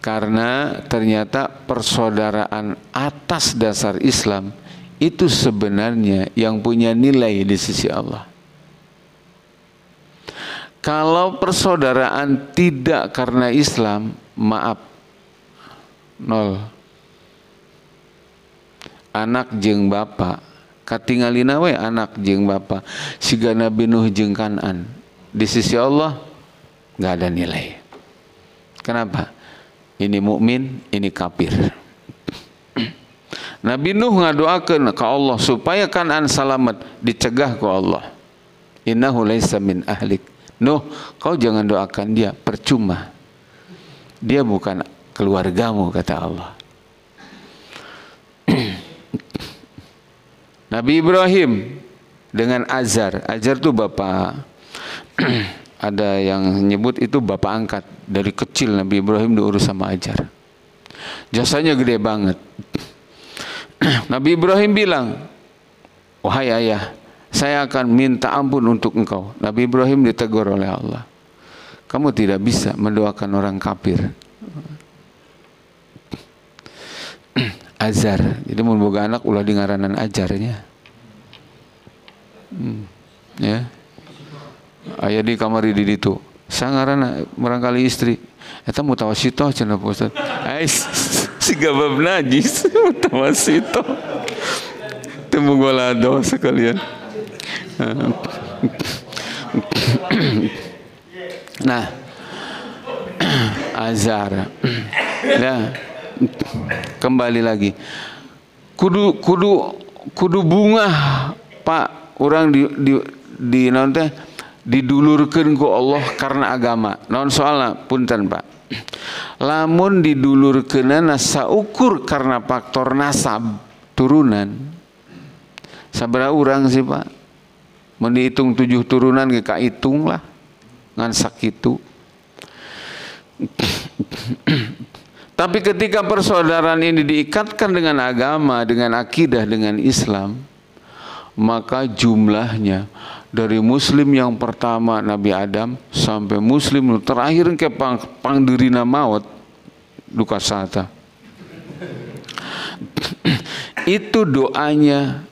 Karena ternyata persaudaraan atas dasar Islam itu sebenarnya yang punya nilai di sisi Allah. Kalau persaudaraan tidak karena Islam, maaf, nol. Anak jeung bapak, katingalina we anak jeung bapak, siga Nabi Nuh jeung Kan'an. Di sisi Allah nggak ada nilai. Kenapa? Ini mukmin, ini kafir. Nabi Nuh ngadoakeun ka Allah supaya Kan'an salamet, dicegah ku Allah. Innahu laisa min ahlik. Nuh, kau jangan doakan dia, percuma. Dia bukan keluargamu, kata Allah. Nabi Ibrahim dengan Azar. Azar itu bapak ada yang nyebut itu bapak angkat. Dari kecil Nabi Ibrahim diurus sama Hajar. Jasanya gede banget. Nabi Ibrahim bilang, wahai ayah, saya akan minta ampun untuk engkau. Nabi Ibrahim ditegur oleh Allah, kamu tidak bisa mendoakan orang kafir. Azar, jadi mau boga anak ulah di ngaranan ajarnya. Ya, ayah di kamar di ditu, sangarana barangkali istri. Eta mutawasito cenah Ustaz. Ais si gabab najis mutawasito. Temu golado sekalian. Nah, azar. Ya, kembali lagi. Kudu bunga Pak, orang di naon teh didulurkeun ku Allah karena agama. Naon soalna? Punten Pak. Lamun didulurkeunana saukur karena faktor nasab turunan. Sabaraha urang sih Pak? Mun dihitung 7 turunan ge kahitung lah. Ngan sakitu. Tapi ketika persaudaraan ini diikatkan dengan agama, dengan akidah, dengan Islam, maka jumlahnya dari muslim yang pertama Nabi Adam sampai muslim terakhir ke pangdirina maut duka sata. Itu doanya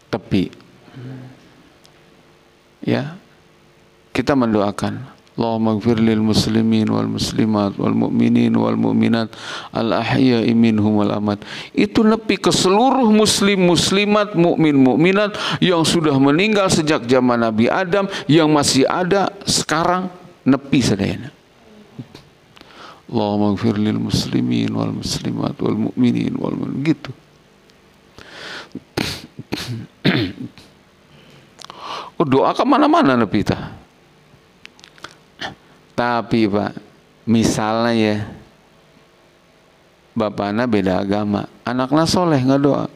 tepi. Ya. Kita mendoakan Allahumma ighfir lil muslimin wal muslimat wal mu'minin wal mu'minat al ahya'i minhum wal amat. Itu nepi ke seluruh muslim muslimat mukmin mukminat yang sudah meninggal sejak zaman Nabi Adam, yang masih ada sekarang, nepi sadayana. Allahumma ighfir lil muslimin wal muslimat wal mu'minin wal mu'minat, gitu. Oh, doa ke mana-mana nepi tah. Tapi Pak, misalnya ya, bapaknya beda agama, anaknya soleh nggak doa,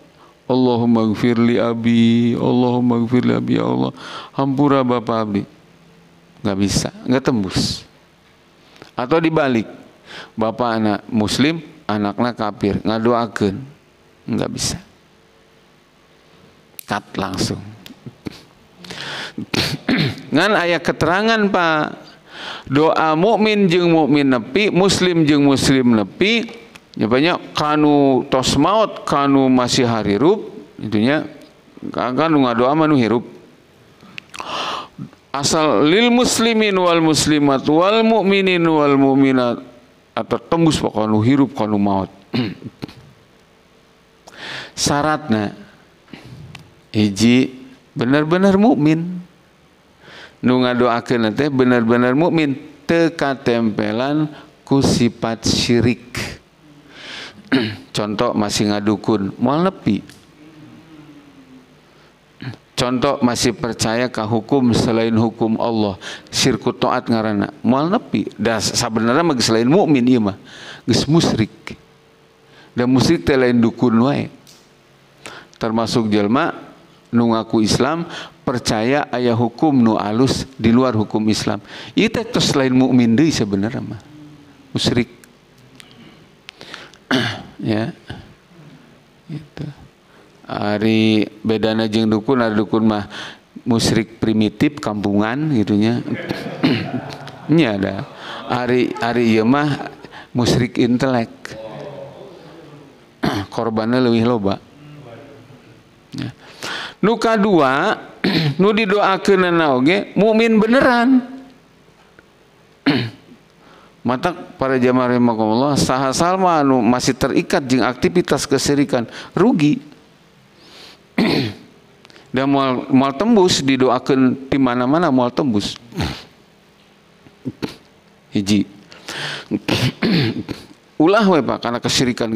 Allahumma ighfir li abi, Allahumma ighfir li abi, ya Allah, hampura bapak abdi, nggak bisa, nggak tembus. Atau dibalik, bapak anak muslim, anaknya kafir, nggak doakan, nggak bisa, cut langsung. Ngan aya keterangan Pak, doa mukmin jeung mukmin nepi, muslim jeung muslim nepi, nyapanya kanu tos maut, kanu masih harirup, itunya kanu ngadoa manu hirup. Asal lil muslimin wal muslimat wal mu'minin wal mu'minat, atau tembus pokoknya kanu hirup kanu maut. Syaratna hiji benar-benar mukmin. Nu ngadoakeun teh benar-benar mukmin, teu katempelan ku sifat syirik. Contoh masih ngadukun, moal nepi. Contoh masih percaya ka hukum selain hukum Allah, syirku taat ngaranna, moal nepi. Da sabenerna mah selain mukmin ieu mah geus musyrik. Da musyrik teh lain dukun wae. Termasuk jelma nu ngaku Islam percaya aya hukum nu alus di luar hukum Islam. Ieu teh tos lain mukmin deui sebenarnya mah. Musyrik. Ya. Gitu. Ari bedana jeung dukun, ada dukun mah musyrik primitif kampungan gitunya. Nya ada. Ari ieu mah musyrik intelek. Korbannya leuwih loba. Ya. Nu kadua, nu didoakeunana oge mukmin beneran. Mata para jamaah rahimakumullah, saha salma anu masih terikat jeung aktivitas kesyirikan rugi. Dan moal tembus didoakeun di mana-mana moal tembus. Hiji. Ulah we Pak karena kesyirikan.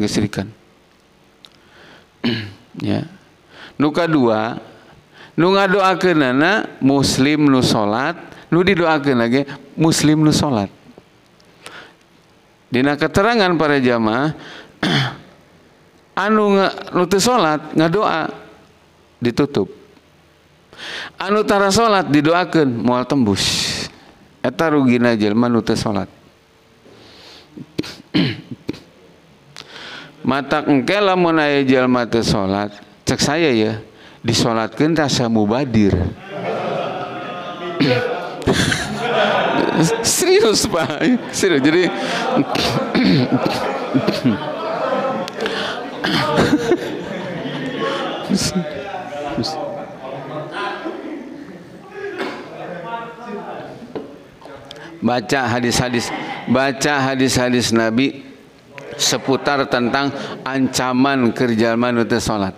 Ya. Nu kadua, nu ngadoakeunana muslim nu salat, nu didoakeun lagi muslim nu salat. Dina keterangan para jamaah anu teu salat ngadoa ditutup. Anu tara salat didoakeun moal tembus. Eta rugina jelema nu teu salat. Matak engke lamun aya jelema teu salat, cek saya ya, disolatkeun rasa mubadir. Serius Pak, serius. Jadi baca hadis-hadis Nabi seputar tentang ancaman kerja nu teu salat.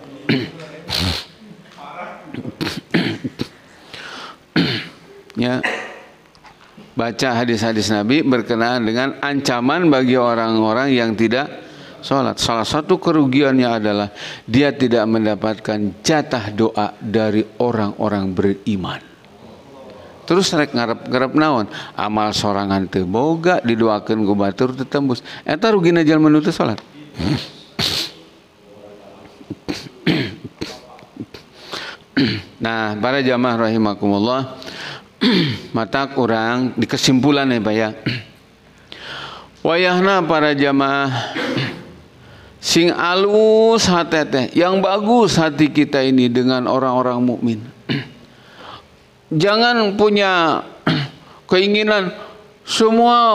Ya, baca hadis-hadis Nabi berkenaan dengan ancaman bagi orang-orang yang tidak sholat. Salah satu kerugiannya adalah dia tidak mendapatkan jatah doa dari orang-orang beriman. Terus rek ngarep naon, amal sorangan teu boga didoakeun ku batur teu tembus. Eta rugina jalma nu teu salat. Nah, para jamaah rahimakumullah, mata kurang di kesimpulan ya Pak ya. Wayahna para jamaah sing alus hati teh, yang bagus hati kita ini dengan orang-orang mukmin. Jangan punya keinginan semua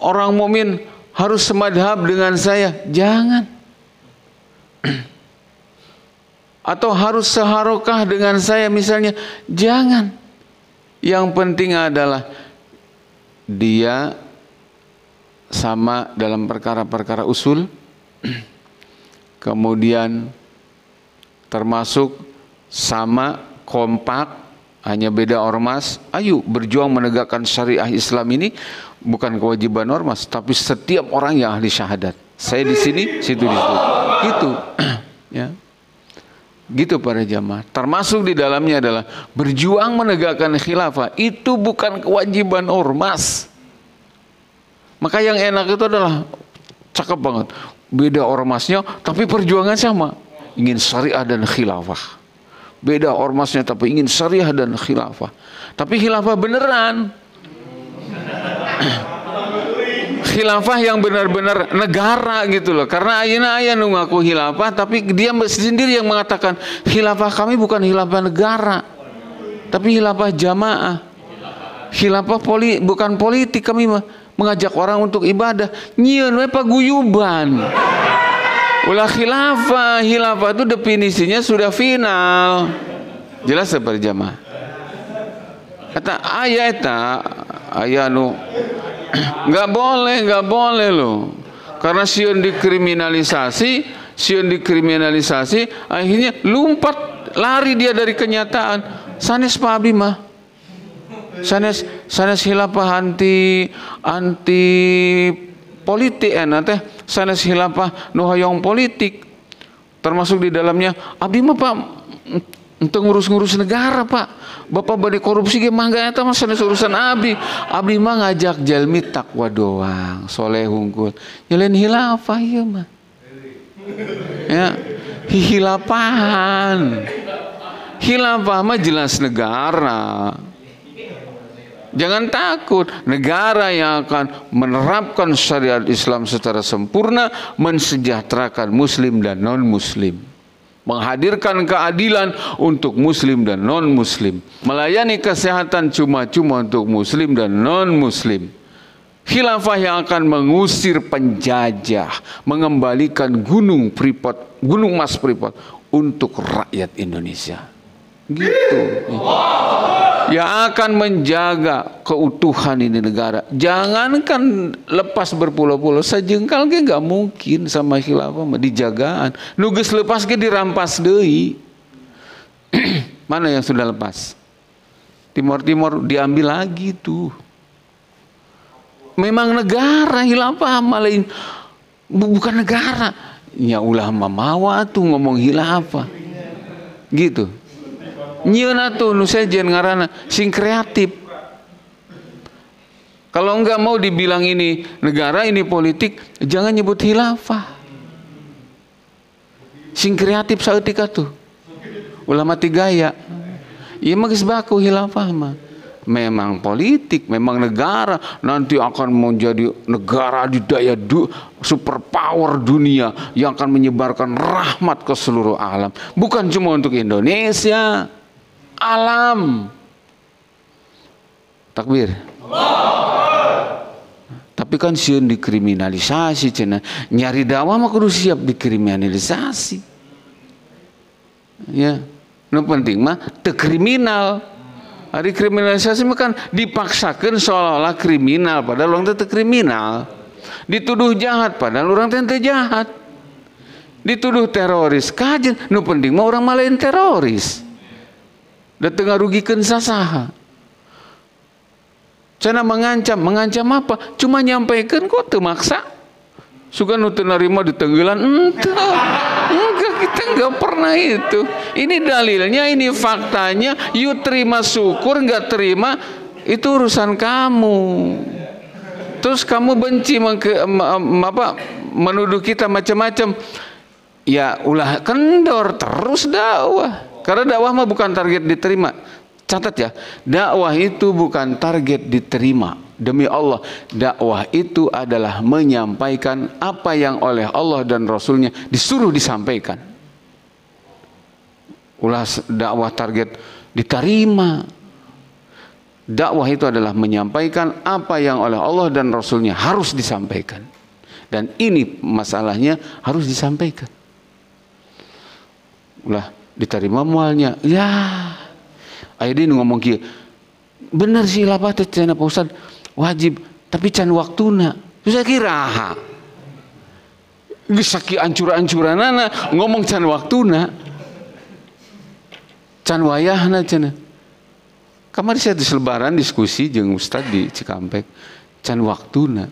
orang mukmin harus semadhab dengan saya, jangan. Atau harus seharokah dengan saya misalnya, jangan. Yang penting adalah dia sama dalam perkara-perkara usul, kemudian termasuk sama kompak, hanya beda ormas. Ayo berjuang menegakkan syariah Islam ini bukan kewajiban ormas, tapi setiap orang yang ahli syahadat. Saya di sini, situ di situ. Gitu. Ya. Gitu para jamaah. Termasuk di dalamnya adalah berjuang menegakkan khilafah. Itu bukan kewajiban ormas. Maka yang enak itu adalah cakep banget. Beda ormasnya tapi perjuangan sama. Ingin syariah dan khilafah. Beda ormasnya tapi ingin syariah dan khilafah. Tapi khilafah beneran. Khilafah yang benar-benar negara gitu loh. Karena ayeuna aya nu ngaku khilafah tapi dia sendiri yang mengatakan khilafah kami bukan khilafah negara. Tapi khilafah jamaah. Khilafah bukan politik, kami mengajak orang untuk ibadah. Nyieun we paguyuban. Ulah khilafah itu definisinya sudah final. Jelas seperti jamaah. Kata aya nu nggak boleh loh, karena sieun dikriminalisasi, akhirnya lari dia dari kenyataan. Sanes Pak Abdi mah, sanes khilafah anti politik teh, sanes khilafah nu hoyong politik, termasuk di dalamnya Abdi mah Pak untuk ngurus negara Pak. Bapak bade korupsi ge mangga eta mah sanes urusan abdi. Abdi mah ngajak jalmi takwa doang, soleh hungkul. Ya lain hilafah ieu mah. Ya, hilapahan. Hilafah mah jelas negara. Jangan takut, negara yang akan menerapkan syariat Islam secara sempurna, mensejahterakan muslim dan non-muslim. Menghadirkan keadilan untuk muslim dan non-muslim, melayani kesehatan cuma-cuma untuk muslim dan non-muslim. Khilafah yang akan mengusir penjajah, mengembalikan gunung Mas Freeport untuk rakyat Indonesia. Gitu. Yang akan menjaga keutuhan ini negara. Jangankan lepas berpulau-pulau, sajengkal ge nggak mungkin sama khilafah mah dijagaan. Nu geus lepas ge dirampas deui. Mana yang sudah lepas? Timor diambil lagi tuh. Memang negara khilafah mah lain, bukan negara. Ya ulah mamawa tuh ngomong khilafah. Gitu. Nyieun atuh nu sejen ngaranna sing kreatif. Kalau enggak mau dibilang ini negara, ini politik, jangan nyebut khilafah. Sing kreatif saeutik atuh. Ulama 3 gaya. Ieu mah geus baku khilafah mah. memang politik, memang negara nanti akan menjadi negara adidaya superpower dunia yang akan menyebarkan rahmat ke seluruh alam. Bukan cuma untuk Indonesia, alam. Takbir. Tapi kan sieun dikriminalisasi cenah. Nyari dakwah mah kudu siap dikriminalisasi. Ya, nu penting mah teu kriminal. Ari kriminalisasi mah kan dipaksakeun seolah-olah kriminal padahal urang teh teu kriminal. Dituduh jahat padahal urang teh teu jahat. Dituduh teroris kajen, nu penting mah urang mah lain teroris. Da teu ngarugikeun sasaha. Cenah mengancam apa? Cuma nyampaikan kok teu maksa. Suka nu teu narima ditenggelan enggak, kita enggak pernah itu. Ini dalilnya, ini faktanya. You terima syukur, enggak terima itu urusan kamu. Terus kamu benci menuduh kita macam-macam. Ya ulah kendor terus dakwah. Karena dakwah mah bukan target diterima. Catat ya, dakwah itu bukan target diterima. Demi Allah, dakwah itu adalah menyampaikan apa yang oleh Allah dan Rasulnya disuruh disampaikan. Ulah dakwah target diterima. Dakwah itu adalah menyampaikan apa yang oleh Allah dan Rasulnya harus disampaikan. Dan ini masalahnya harus disampaikan. Ulah diterima mualnya, ya. Ayeuna ngomong kieu. Bener sih lapah teh cenah Pak Ustad wajib, tapi can waktuna. Terus kiraha. Geus sakieu ancur-ancuranana ngomong can waktuna. Can wayahna cenah. Kamari saya lebaran diskusi jeung Ustad di Cikampek. Can waktuna.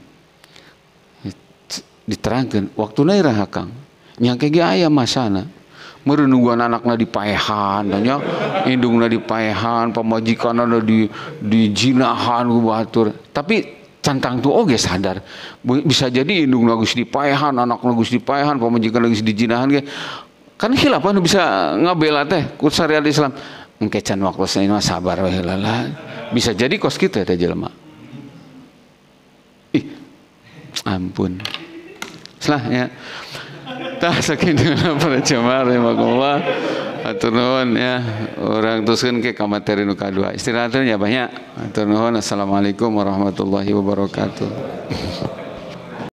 Diterangkeun, waktuna iraha Kang. Nyangke ge aya masana. Meureun nungguan anakna dipaehan tanya indungna dipaehan pamajikanna dijinahan ku batur tapi cantang tu oge sadar bisa jadi indungna geus dipaehan anakna geus dipaehan pamajikanna geus dijinahan ge kan khilafah nu bisa ngabela teh ku syariat Islam engke can waktu mah sabar we heula bisa jadi kos kitu teh jelema ampun salah ya. Tah sakitu para jemaah rahimakumullah. Atur nuhun ya. Urang teruskeun ke ka materi nu kadua. Istirahatnya banyak. Atur nuhun. Assalamualaikum warahmatullahi wabarakatuh.